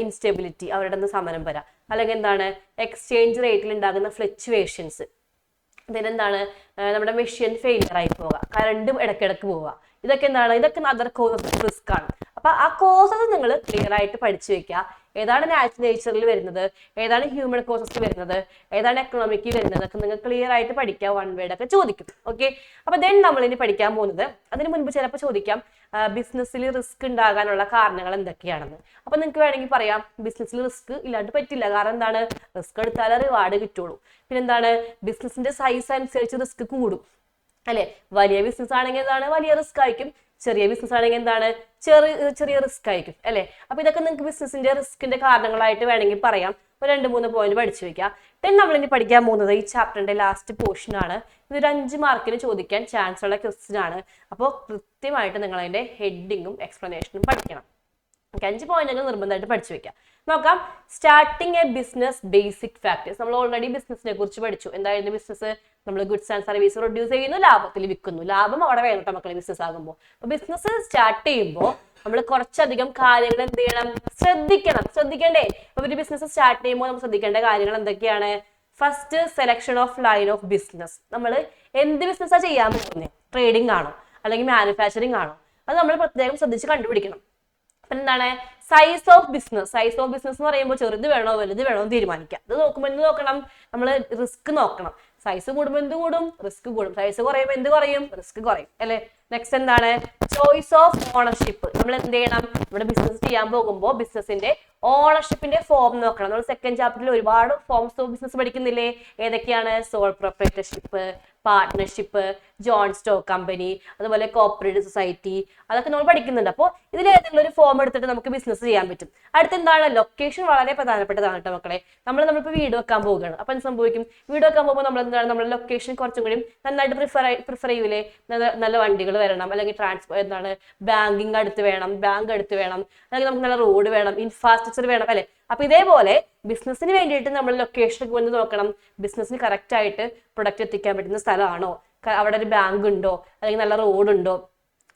ഇൻസ്റ്റെബിലിറ്റി, അവരുടെ സമരം വരാം. അല്ലെങ്കിൽ എന്താണ്, എക്സ്ചേഞ്ച് റേറ്റിൽ ഉണ്ടാകുന്ന ഫ്ലക്ച്വേഷൻസ്. ഇതിനെന്താണ്, നമ്മുടെ മെഷീൻ ഫെയിലിയർ ആയി പോവുക, കറണ്ടും ഇടയ്ക്കിടയ്ക്ക് പോവുക. ഇതൊക്കെ എന്താണ്, ഇതൊക്കെ അതർ കോസസ് ഓഫ് റിസ്ക് ആണ്. അപ്പൊ ആ കോസസ് നിങ്ങൾ ക്ലിയർ ആയിട്ട് പഠിച്ചു വെക്കുക. ഏതാണ് നേച്ചറിൽ വരുന്നത്, ഏതാണ് ഹ്യൂമൻ കോസസ് വരുന്നത്, ഏതാണ് എക്കണോമിക്കിൽ വരുന്നത്, ഒക്കെ നിങ്ങൾ ക്ലിയർ ആയിട്ട് പഠിക്കുക. 1 വേർഡ് ഒക്കെ ചോദിക്കും. ഓക്കെ, അപ്പൊ ദെൻ നമ്മൾ ഇനി പഠിക്കാൻ പോകുന്നത്, അതിന് മുൻപ് ചിലപ്പോൾ ചോദിക്കാം ബിസിനസ്സിൽ റിസ്ക് ഉണ്ടാകാനുള്ള കാരണങ്ങൾ എന്തൊക്കെയാണെന്ന്. അപ്പൊ നിങ്ങൾക്ക് വേണമെങ്കിൽ പറയാം ബിസിനസ്സിൽ റിസ്ക് ഇല്ലാണ്ട് പറ്റില്ല. കാരണം എന്താണ്, റിസ്ക് എടുത്താലേ റിവാർഡ് കിട്ടുള്ളൂ. പിന്നെന്താണ്, ബിസിനസിന്റെ സൈസ് അനുസരിച്ച് റിസ്ക് കൂടും അല്ലെ. വലിയ ബിസിനസ് ആണെങ്കിൽ എന്താണ്, വലിയ റിസ്ക് ആയിരിക്കും. ചെറിയ ബിസിനസ് ആണെങ്കിൽ എന്താണ്, ചെറിയ റിസ്ക് ആയിരിക്കും അല്ലെ. അപ്പൊ ഇതൊക്കെ നിങ്ങൾക്ക് ബിസിനസിന്റെ റിസ്കിന്റെ കാരണങ്ങളായിട്ട് വേണമെങ്കിൽ പറയാം. ഒരു 2-3 പോയിന്റ് പഠിച്ചു വെക്കാം. നമ്മൾ ഇനി പഠിക്കാൻ പോകുന്നത് ഈ ചാപ്റ്ററിന്റെ ലാസ്റ്റ് പോർഷൻ ആണ്. ഇതൊരു 5 മാർക്കിന് ചോദിക്കാൻ ചാൻസ് ഉള്ള ക്വസ്റ്റ്യൻ ആണ്. അപ്പോൾ കൃത്യമായിട്ട് നിങ്ങൾ അതിന്റെ ഹെഡിങ്ങും എക്സ്പ്ലനേഷനും പഠിക്കണം. 5 പോയിന്റുകൾ നിർബന്ധമായിട്ട് പഠിച്ചു വെക്കാം. നോക്കാം, starting A business basic factors. നമ്മൾ ഓൾറെഡി ബിസിനസിനെ കുറിച്ച് പഠിച്ചു. എന്തായിരുന്നു ബിസിനസ്, നമ്മൾ ഗുഡ്സ് ആൻഡ് സർവീസ് പ്രൊഡ്യൂസ് ചെയ്യുന്നു, ലാഭത്തിൽ വിൽക്കുന്നു. ലാഭം അവിടെ വേണം മക്കളെ ബിസിനസ് ആകുമ്പോൾ. അപ്പൊ ബിസിനസ് സ്റ്റാർട്ട് ചെയ്യുമ്പോൾ നമ്മൾ കുറച്ചധികം കാര്യങ്ങൾ എന്ത് ചെയ്യണം, ശ്രദ്ധിക്കണ്ടേ. അപ്പൊ ഒരു ബിസിനസ് സ്റ്റാർട്ട് ചെയ്യുമ്പോൾ നമ്മൾ ശ്രദ്ധിക്കേണ്ട കാര്യങ്ങൾ എന്തൊക്കെയാണ്, first selection of line of business. നമ്മൾ എന്ത് ബിസിനസ്സാണ് ചെയ്യാൻ പോകുന്നത്, ട്രേഡിംഗ് ആണോ അല്ലെങ്കിൽ മാനുഫാക്ചറിങ് ആണോ, അത് നമ്മൾ പ്രത്യേകം ശ്രദ്ധിച്ച് കണ്ടുപിടിക്കണം. അപ്പൊ എന്താണ്, സൈസ് ഓഫ് ബിസിനസ് എന്ന് പറയുമ്പോൾ ചെറുത് വേണോ വലുത് വേണോ എന്ന് തീരുമാനിക്കാം. ഇത് നോക്കുമ്പോൾ എന്ത് നോക്കണം, നമ്മൾ റിസ്ക് നോക്കണം. സൈസ് കൂടുമ്പോൾ എന്ത് കൂടും, റിസ്ക് കൂടും. സൈസ് കുറയുമ്പോൾ എന്ത് കുറയും, റിസ്ക് കുറയും അല്ലെ. നെക്സ്റ്റ് എന്താണ്, ചോയ്സ് ഓഫ് ഓണർഷിപ്പ്. നമ്മൾ എന്ത് ചെയ്യണം, നമ്മുടെ ബിസിനസ് ചെയ്യാൻ പോകുമ്പോൾ ബിസിനസിന്റെ ഓണർഷിപ്പിന്റെ ഫോം നോക്കണം. നമ്മൾ സെക്കൻഡ് ചാപ്റ്ററിൽ ഒരുപാട് ഫോംസ് ഓഫ് ബിസിനസ് പഠിക്കുന്നില്ലേ. ഏതൊക്കെയാണ്, sole proprietorship, partnership, joint stock company, അതുപോലെ കോപ്പറേറ്റീവ് സൊസൈറ്റി, അതൊക്കെ നമ്മൾ പഠിക്കുന്നുണ്ട്. അപ്പോൾ ഇതിൽ ഏതെങ്കിലും ഒരു ഫോം എടുത്തിട്ട് നമുക്ക് ബിസിനസ് ചെയ്യാൻ പറ്റും. അടുത്തെന്താണ്, ലൊക്കേഷൻ വളരെ പ്രധാനപ്പെട്ടതാണ് കേട്ടോ മക്കളെ. നമ്മളിപ്പോൾ വീട് വെക്കാൻ പോവുകയാണ്. അപ്പൊ എന്ത് സംഭവിക്കും, വീട് വെക്കാൻ പോകുമ്പോൾ നമ്മൾ എന്താണ്, നമ്മുടെ ലൊക്കേഷൻ കുറച്ചും കൂടി നന്നായിട്ട് പ്രിഫർ ചെയ്യൂലേ. നല്ല വണ്ടികൾ വരണം, അല്ലെങ്കിൽ എന്താണ് ബാങ്കിങ് അടുത്ത് വേണം, ബാങ്ക് അടുത്ത് വേണം, അല്ലെങ്കിൽ നമുക്ക് നല്ല റോഡ് വേണം, ഇൻഫ്രാസ്ട്രക്ചർ വേണം അല്ലെ. അപ്പൊ ഇതേപോലെ ബിസിനസിന് വേണ്ടിയിട്ട് നമ്മൾ ലൊക്കേഷനൊക്കെ വന്ന് നോക്കണം. ബിസിനസിന് കറക്റ്റ് ആയിട്ട് പ്രൊഡക്റ്റ് എത്തിക്കാൻ പറ്റുന്ന സ്ഥലമാണോ, അവിടെ ഒരു ബാങ്ക് ഉണ്ടോ, അല്ലെങ്കിൽ നല്ല റോഡ് ഉണ്ടോ,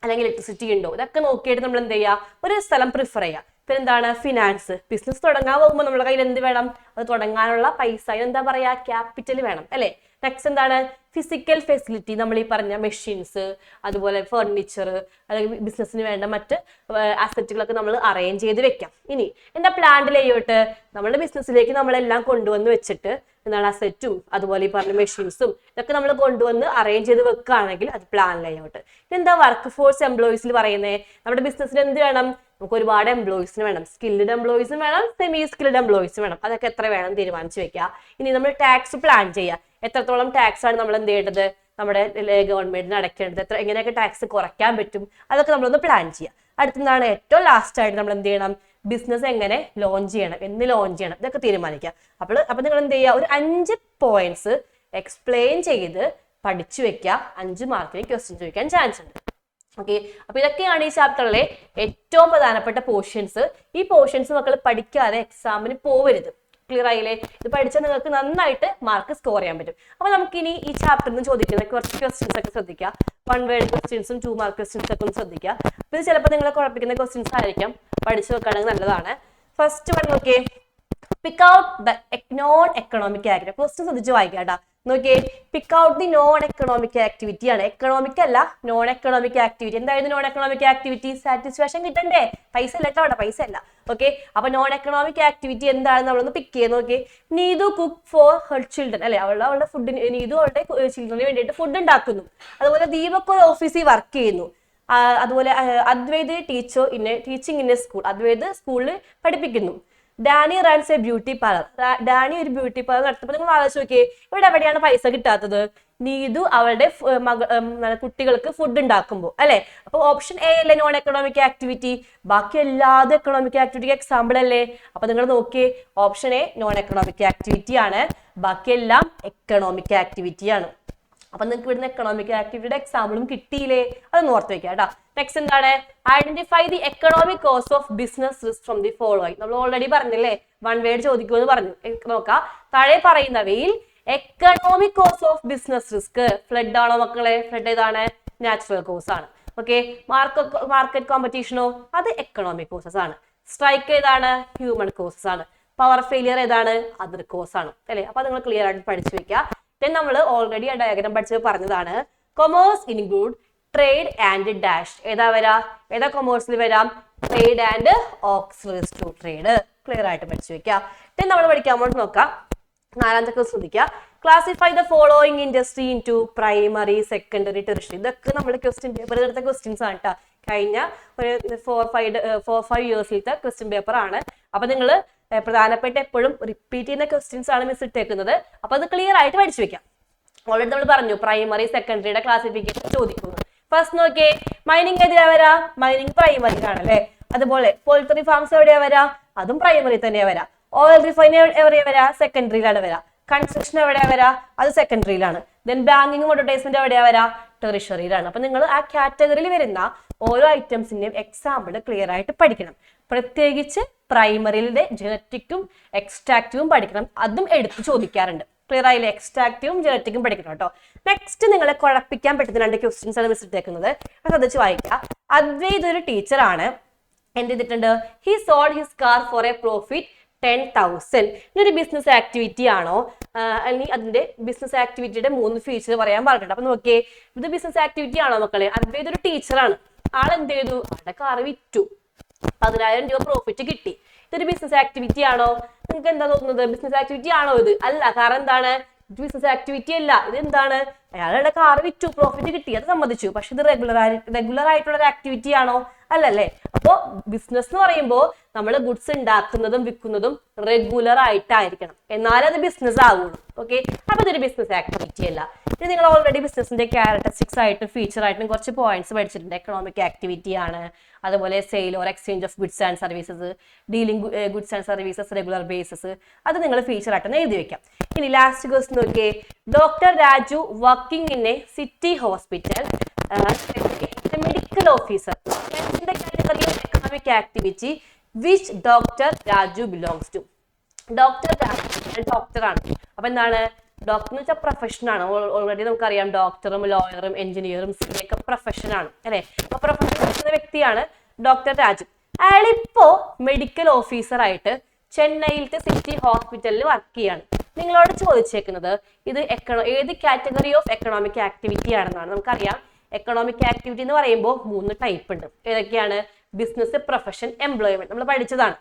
അല്ലെങ്കിൽ ഇലക്ട്രിസിറ്റി ഉണ്ടോ, ഇതൊക്കെ നോക്കിയിട്ട് നമ്മൾ എന്ത് ചെയ്യുക, ഒരു സ്ഥലം പ്രിഫർ ചെയ്യുക. പിന്നെ എന്താണ്, ഫിനാൻസ്. ബിസിനസ് തുടങ്ങാൻ പോകുമ്പോൾ നമ്മുടെ കയ്യിൽ എന്ത് വേണം, അത് തുടങ്ങാനുള്ള പൈസ, എന്താ പറയാ, ക്യാപിറ്റൽ വേണം അല്ലെ. നെക്സ്റ്റ് എന്താണ്, ഫിസിക്കൽ ഫെസിലിറ്റി. നമ്മൾ ഈ പറഞ്ഞ മെഷീൻസ്, അതുപോലെ ഫർണിച്ചർ, അല്ലെങ്കിൽ ബിസിനസ്സിന് വേണ്ട മറ്റ് അസറ്റുകളൊക്കെ നമ്മൾ അറേഞ്ച് ചെയ്ത് വെക്കാം. ഇനി എന്താ പ്ലാന്റ് ലേഔട്ട്, നമ്മുടെ ബിസിനസ്സിലേക്ക് നമ്മളെല്ലാം കൊണ്ടുവന്ന് വെച്ചിട്ട് എന്താണ്, അസറ്റും അതുപോലെ ഈ പറഞ്ഞ മെഷീൻസും ഇതൊക്കെ നമ്മൾ കൊണ്ടുവന്ന് അറേഞ്ച് ചെയ്ത് വെക്കുകയാണെങ്കിൽ അത് പ്ലാൻ ലേഔട്ട്. ഇതെന്താ, വർക്ക് ഫോഴ്സ് എംപ്ലോയീസിൽ പറയുന്നത്, നമ്മുടെ ബിസിനസ്സിന് എന്ത് വേണം, നമുക്ക് ഒരുപാട് എംപ്ലോയീസിന് വേണം. സ്കിൽഡ് എംപ്ലോയീസും വേണം, സെമി സ്കിൽഡ് എംപ്ലോയീസും വേണം. അതൊക്കെ എത്ര വേണം തീരുമാനിച്ച് വെക്കുക. ഇനി നമ്മൾ ടാക്സ് പ്ലാൻ ചെയ്യുക. എത്രത്തോളം ടാക്സ് ആണ് നമ്മൾ എന്ത് ചെയ്യേണ്ടത്, നമ്മുടെ ഗവൺമെന്റിന് അടയ്ക്കേണ്ടത്, എങ്ങനെയൊക്കെ ടാക്സ് കുറയ്ക്കാൻ പറ്റും, അതൊക്കെ നമ്മളൊന്ന് പ്ലാൻ ചെയ്യുക. അടുത്താണ് ഏറ്റവും ലാസ്റ്റ് ആയിട്ട് നമ്മൾ എന്ത് ചെയ്യണം, ബിസിനസ് എങ്ങനെ ലോഞ്ച് ചെയ്യണം, എന്ന് ലോഞ്ച് ചെയ്യണം, ഇതൊക്കെ തീരുമാനിക്കുക. അപ്പൊ നിങ്ങൾ എന്ത് ചെയ്യുക, ഒരു 5 പോയിന്റ്സ് എക്സ്പ്ലെയിൻ ചെയ്ത് പഠിച്ചു വെക്കുക. 5 മാർക്കിന് ക്വസ്റ്റ്യൻ ചോദിക്കാൻ ചാൻസ് ഉണ്ട്. ഓക്കെ, അപ്പൊ ഇതൊക്കെയാണ് ഈ ചാപ്റ്ററിലെ ഏറ്റവും പ്രധാനപ്പെട്ട പോർഷൻസ്. ഈ പോർഷൻസ് മക്കൾ പഠിക്കാതെ എക്സാമിന് പോവരുത്. ക്ലിയർ ആയില്ലേ? ഇത് പഠിച്ചാൽ നിങ്ങൾക്ക് നന്നായിട്ട് മാർക്ക് സ്കോർ ചെയ്യാൻ പറ്റും. അപ്പൊ നമുക്കിനി ഈ ചാപ്റ്ററിൽ നിന്ന് ചോദിക്കുന്ന കുറച്ച് ക്വസ്റ്റ്യൻസ് ഒക്കെ ശ്രദ്ധിക്കുക. 1 വേർഡ് ക്വസ്റ്റ്യൻസും 2 മാർക്ക് ക്വസ്റ്റ്യൻസ് ഒക്കെ ഒന്ന് ശ്രദ്ധിക്കുക. അപ്പൊ ഇത് ചിലപ്പോൾ നിങ്ങളെ കുഴപ്പിക്കുന്ന ക്വസ്റ്റ്യൻസ് ആയിരിക്കും, പഠിച്ചു വെക്കുകയാണെങ്കിൽ നല്ലതാണ്. ഫസ്റ്റ് വൺ നോക്കിയേ, pick out the non economic activity. Question ശ്രദ്ധിച്ച് വായിക്കാം കേട്ടോ. നോക്കിയേ, pick out the non economic activity ആണ്. എക്കണോമിക് അല്ല, നോൺ എക്കണോമിക് ആക്ടിവിറ്റി. എന്തായിരുന്നു നോൺ എക്കണോമിക് ആക്ടിവിറ്റി? സാറ്റിസ്ഫാക്ഷൻ കിട്ടണ്ടേ? പൈസ അല്ല കേട്ടോ, അവിടെ പൈസ അല്ല. ഓക്കെ, അപ്പൊ നോൺ എക്കണോമിക് ആക്ടിവിറ്റി എന്താണെന്ന് നമ്മളൊന്ന് പിക്ക് ചെയ്ത് നോക്കിയേ. Neethu cook for her children അല്ലെ, അവളുടെ ഫുഡിന്, നീതു അവളുടെ ചിൽഡ്രന് വേണ്ടിയിട്ട് ഫുഡ് ഉണ്ടാക്കുന്നു. അതുപോലെ ദീപക് ഒരു ഓഫീസിൽ വർക്ക് ചെയ്യുന്നു. അതുപോലെ Advaith teaching in a school, Advaith സ്കൂളിൽ പഠിപ്പിക്കുന്നു. Danny runs a beauty parlour, Danny ഒരു ബ്യൂട്ടി പാർലർ നടത്തുമ്പോൾ നിങ്ങൾ ആലോചിച്ച് നോക്കിയേ, ഇവിടെ എവിടെയാണ് പൈസ കിട്ടാത്തത്? നീതു അവളുടെ കുട്ടികൾക്ക് ഫുഡ് ഉണ്ടാക്കുമ്പോൾ അല്ലെ. അപ്പൊ ഓപ്ഷൻ എ അല്ലേ നോൺ എക്കണോമിക് ആക്ടിവിറ്റി? ബാക്കി എല്ലാതും എക്കണോമിക് ആക്ടിവിറ്റിക്ക് എക്സാമ്പിൾ അല്ലേ? അപ്പൊ നിങ്ങൾ നോക്കിയേ, option A non economic activity ആണ്, ബാക്കിയെല്ലാം എക്കണോമിക് ആക്ടിവിറ്റി ആണ്. അപ്പൊ നിങ്ങൾക്ക് ഇവിടുന്ന് എക്കണോമിക് ആക്ടിവിറ്റിയുടെ എക്സാമ്പിളും കിട്ടിയില്ലേ? അതൊന്ന് ഓർത്ത് വെക്കാം കേട്ടോ. നെക്സ്റ്റ് എന്താണ്? Identify the economic cause of business risk from the following. നമ്മൾ ഓൾറെഡി പറഞ്ഞില്ലേ, വൺ വേർഡ് ചോദിക്കുമെന്ന് പറഞ്ഞു. നോക്കാം, താഴെ പറയുന്നവയിൽ economic cause of business risk. Flood ആണോ മക്കളെ? ഫ്ലഡ് ഏതാണ്? നാച്ചുറൽ കോസ് ആണ്. ഓക്കെ, മാർക്കറ്റ് കോമ്പറ്റീഷനോ? അത് എക്കണോമിക് കോസസ് ആണ്. സ്ട്രൈക്ക് ഏതാണ്? ഹ്യൂമൻ കോസസ് ആണ്. പവർ ഫെയിലിയർ ഏതാണ്? അതർ കോസ് ആണ് അല്ലെ. അപ്പൊ നിങ്ങൾ ക്ലിയർ ആയിട്ട് പഠിച്ചു വെക്കുക. നമ്മൾ ഓൾറെഡി ആ ഡയഗ്രാം പഠിച്ചത് പറഞ്ഞതാണ്. Commerce include trade and dash. ഏതാ വരാ? ഏതാ കൊമേഴ്സിൽ വരാം? Trade and auxiliaries to trade. Clear ആയിട്ട് പഠിച്ചു വെക്കാം. നമ്മൾ പഠിക്കാൻ വേണ്ടി നോക്കാം. നാലാമത്തെ ശ്രദ്ധിക്കുക. Classify the following industry into primary, secondary, tertiary. ഇതൊക്കെ നമ്മുടെ ക്വസ്റ്റ്യൻ പേപ്പറിൽ എടുത്ത ക്വസ്റ്റ്യൻസ് ആണ് കേട്ടോ. കഴിഞ്ഞ ഒരു 4-5 ഇയേഴ്സിലത്തെ ക്വസ്റ്റ്യൻ പേപ്പർ ആണ്. അപ്പൊ നിങ്ങൾ പ്രധാനപ്പെട്ട എപ്പോഴും റിപ്പീറ്റ് ചെയ്യുന്ന ക്വസ്റ്റ്യൻസ് ആണ് മിസ് ഇട്ടേക്കുന്നത്. അപ്പൊ അത് ക്ലിയർ ആയിട്ട് പഠിച്ചു വെക്കാം. ഓൾറെഡി നമ്മൾ പറഞ്ഞു പ്രൈമറി സെക്കൻഡറിയുടെ ക്ലാസിഫിക്കേഷൻ ചോദിക്കുന്നു. ഫസ്റ്റ് നോക്കിയേ, മൈനിങ് എതിരാ വരാ? മൈനിങ് പ്രൈമറി ആണല്ലേ. അതുപോലെ പോൾട്രി ഫാംസ് എവിടെയാ വരാ? അതും പ്രൈമറി തന്നെയാ വരാ. ഓയിൽ റിഫൈൻ എവിടെയാ വരാ? സെക്കൻഡറിയിലാണ് വരാ. കൺസ്ട്രക്ഷൻ എവിടെയാ വരാ? അത് സെക്കൻഡറിയിലാണ്. ദെൻ ബാങ്കിങ്ങും അഡ്വർടൈസ്മെന്റ് എവിടെയാ വരാ? ടെറിഷറിയിലാണ്. അപ്പൊ നിങ്ങൾ ആ കാറ്റഗറിയിൽ വരുന്ന ഓരോ ഐറ്റംസിന്റെയും എക്സാമ്പിൾ ക്ലിയർ ആയിട്ട് പഠിക്കണം. പ്രത്യേകിച്ച് പ്രൈമറിയിലെ ജനറ്റിക്കും എക്സ്ട്രാക്റ്റീവും പഠിക്കണം. അതും എടുത്ത് ചോദിക്കാറുണ്ട്. ക്ലിയർ ആയില്ലേ? എക്സ്ട്രാക്റ്റീവും ജനറ്റിക്കും പഠിക്കണം കേട്ടോ. നെക്സ്റ്റ് നിങ്ങളെ കുഴപ്പിക്കാൻ പറ്റുന്ന 2 ക്വസ്റ്റ്യൻസ് ആണ് മിസ് ഇട്ടേക്കുന്നത്. അത് ശ്രദ്ധിച്ച് വായിക്കുക. അദ്വൈത് ഒരു ടീച്ചറാണ്. എന്ത് ചെയ്തിട്ടുണ്ട്? He sold his car for a profit 10,000. ഇതൊരു ബിസിനസ് ആക്ടിവിറ്റി ആണോ? അല്ലെങ്കിൽ അതിന്റെ ബിസിനസ് ആക്ടിവിറ്റിയുടെ 3 ഫീച്ചർ പറയാൻ പറഞ്ഞിട്ടുണ്ട്. അപ്പൊ നോക്കിയേ, ഇത് ബിസിനസ് ആക്ടിവിറ്റി ആണോ മക്കളെ? അദ്വൈത് ഒരു ടീച്ചറാണ്. ആളെന്ത് ചെയ്തു? ആളുടെ കാർ വിറ്റു, 10,000 രൂപ പ്രോഫിറ്റ് കിട്ടി. ഇതൊരു ബിസിനസ് ആക്ടിവിറ്റി ആണോ? നിങ്ങൾക്ക് എന്താ തോന്നുന്നത്? ബിസിനസ് ആക്ടിവിറ്റി ആണോ ഇത്? അല്ല. കാരണം എന്താണ്? ഇത് ബിസിനസ് ആക്ടിവിറ്റി അല്ല. ഇത് എന്താണ്? അയാളുടെ കാർ വിറ്റു, പ്രോഫിറ്റ് കിട്ടി, അത് സമ്മതിച്ചു. പക്ഷെ ഇത് റെഗുലർ ആയിട്ടുള്ള ഒരു ആക്ടിവിറ്റി ആണോ? അല്ലല്ലേ. അപ്പോ ബിസിനസ് എന്ന് പറയുമ്പോൾ നമ്മൾ ഗുഡ്സ് ഉണ്ടാക്കുന്നതും വിൽക്കുന്നതും റെഗുലർ ആയിട്ടായിരിക്കണം, എന്നാലേ അത് ബിസിനസ് ആവുള്ളൂ. ഓക്കെ, അപ്പൊ ഇതൊരു ബിസിനസ് ആക്ടിവിറ്റി അല്ല. ഇത് നിങ്ങൾ ഓൾറെഡി ബിസിനസിന്റെ ക്യാരക്ടറിസ്റ്റിക്സ് ആയിട്ടും ഫീച്ചർ ആയിട്ടും കുറച്ച് പോയിന്റ്സ് പഠിച്ചിട്ടുണ്ട്. എക്കണോമിക് ആക്ടിവിറ്റി ആണ്, അതുപോലെ sale or exchange of goods and services, dealing goods and services regular basis, അത് നിങ്ങൾ ഫീച്ചർ ആയിട്ടൊന്ന് എഴുതി വെക്കാം. ഇനി ലാസ്റ്റ് ക്വസ്റ്റ്യൻ നോക്കിയേ. Doctor Raju working in a city hospital, medical officer. Category of economic activity which doctor Raju belongs to? Doctor Raju ഡോക്ടറാണ്. അപ്പൊ എന്താണ്? ഡോക്ടർ എന്ന് വെച്ചാൽ പ്രൊഫഷൻ ആണ്. ഓൾറെഡി നമുക്കറിയാം ഡോക്ടറും ലോയറും എഞ്ചിനീയറും ഒക്കെ പ്രൊഫഷൻ ആണ് അല്ലെ. അപ്പൊ പ്രൊഫഷൻ വ്യക്തിയാണ് ഡോക്ടർ രാജു. അയാളിപ്പോ മെഡിക്കൽ ഓഫീസർ ആയിട്ട് ചെന്നൈയിലത്തെ സിറ്റി ഹോസ്പിറ്റലിൽ വർക്ക് ചെയ്യാണ്. നിങ്ങളോട് ചോദിച്ചേക്കുന്നത് ഇത് ഏത് കാറ്റഗറി ഓഫ് എക്കണോമിക് ആക്ടിവിറ്റി ആണെന്നാണ്. നമുക്കറിയാം എക്കണോമിക് ആക്ടിവിറ്റി എന്ന് പറയുമ്പോൾ 3 ടൈപ്പ് ഉണ്ട്. ഏതൊക്കെയാണ്? Business, profession, employment. നമ്മൾ പഠിച്ചതാണ്.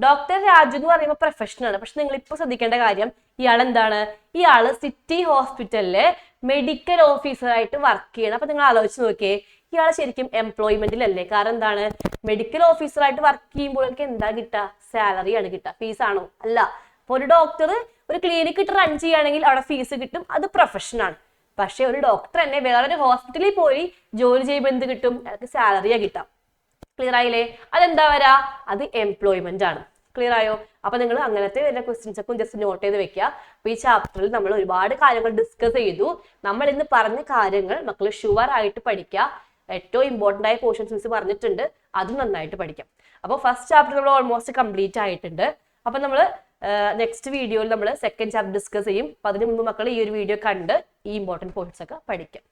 ഡോക്ടർ രാജു എന്ന് പറയുമ്പോൾ പ്രൊഫഷനാണ്. പക്ഷെ നിങ്ങൾ ഇപ്പൊ ശ്രദ്ധിക്കേണ്ട കാര്യം, ഇയാൾ എന്താണ്? ഇയാള് സിറ്റി ഹോസ്പിറ്റലിലെ മെഡിക്കൽ ഓഫീസറായിട്ട് വർക്ക് ചെയ്യണം. അപ്പൊ നിങ്ങൾ ആലോചിച്ച് നോക്കിയേ, ഇയാൾ ശരിക്കും എംപ്ലോയ്മെന്റിലല്ലേ? കാരണം എന്താണ്? മെഡിക്കൽ ഓഫീസറായിട്ട് വർക്ക് ചെയ്യുമ്പോൾ എന്താ കിട്ടുക? സാലറിയാണ് കിട്ടുക, ഫീസ് ആണോ? അല്ല. അപ്പൊ ഒരു ഡോക്ടർ ഒരു ക്ലിനിക് ഇട്ട് റൺ ചെയ്യുകയാണെങ്കിൽ അവിടെ ഫീസ് കിട്ടും, അത് പ്രൊഫഷനാണ്. പക്ഷെ ഒരു ഡോക്ടർ തന്നെ വേറൊരു ഹോസ്പിറ്റലിൽ പോയി ജോലി ചെയ്യുമ്പോൾ എന്ത് കിട്ടും? അയാൾക്ക് സാലറിയാ കിട്ടാം. ക്ലിയർ ആയില്ലേ? അതെന്താ വരാ? അത് എംപ്ലോയ്മെന്റ് ആണ്. ക്ലിയർ ആയോ? അപ്പൊ നിങ്ങൾ അങ്ങനത്തെ വരുന്ന ക്വസ്റ്റ്യൻസ് ഒക്കെ ജസ്റ്റ് നോട്ട് ചെയ്ത് വെക്കുക. അപ്പൊ ഈ ചാപ്റ്ററിൽ നമ്മൾ ഒരുപാട് കാര്യങ്ങൾ ഡിസ്കസ് ചെയ്തു. നമ്മൾ ഇന്ന് പറഞ്ഞ കാര്യങ്ങൾ മക്കൾ ഷുവർ ആയിട്ട് പഠിക്കുക. ഏറ്റവും ഇമ്പോർട്ടന്റ് ആയ പോർഷൻസ് മിസ് പറഞ്ഞിട്ടുണ്ട്, അതും നന്നായിട്ട് പഠിക്കാം. അപ്പോൾ ഫസ്റ്റ് ചാപ്റ്റർ നമ്മൾ ഓൾമോസ്റ്റ് കംപ്ലീറ്റ് ആയിട്ടുണ്ട്. അപ്പൊ നമ്മൾ നെക്സ്റ്റ് വീഡിയോയിൽ നമ്മൾ സെക്കൻഡ് ചാപ്റ്റർ ഡിസ്കസ് ചെയ്യും. അപ്പൊ അതിന് മുമ്പ് മക്കൾ ഈ ഒരു വീഡിയോ കണ്ട് ഈ ഇമ്പോർട്ടൻറ്റ് പോയിന്റ്സ് ഒക്കെ പഠിക്കാം.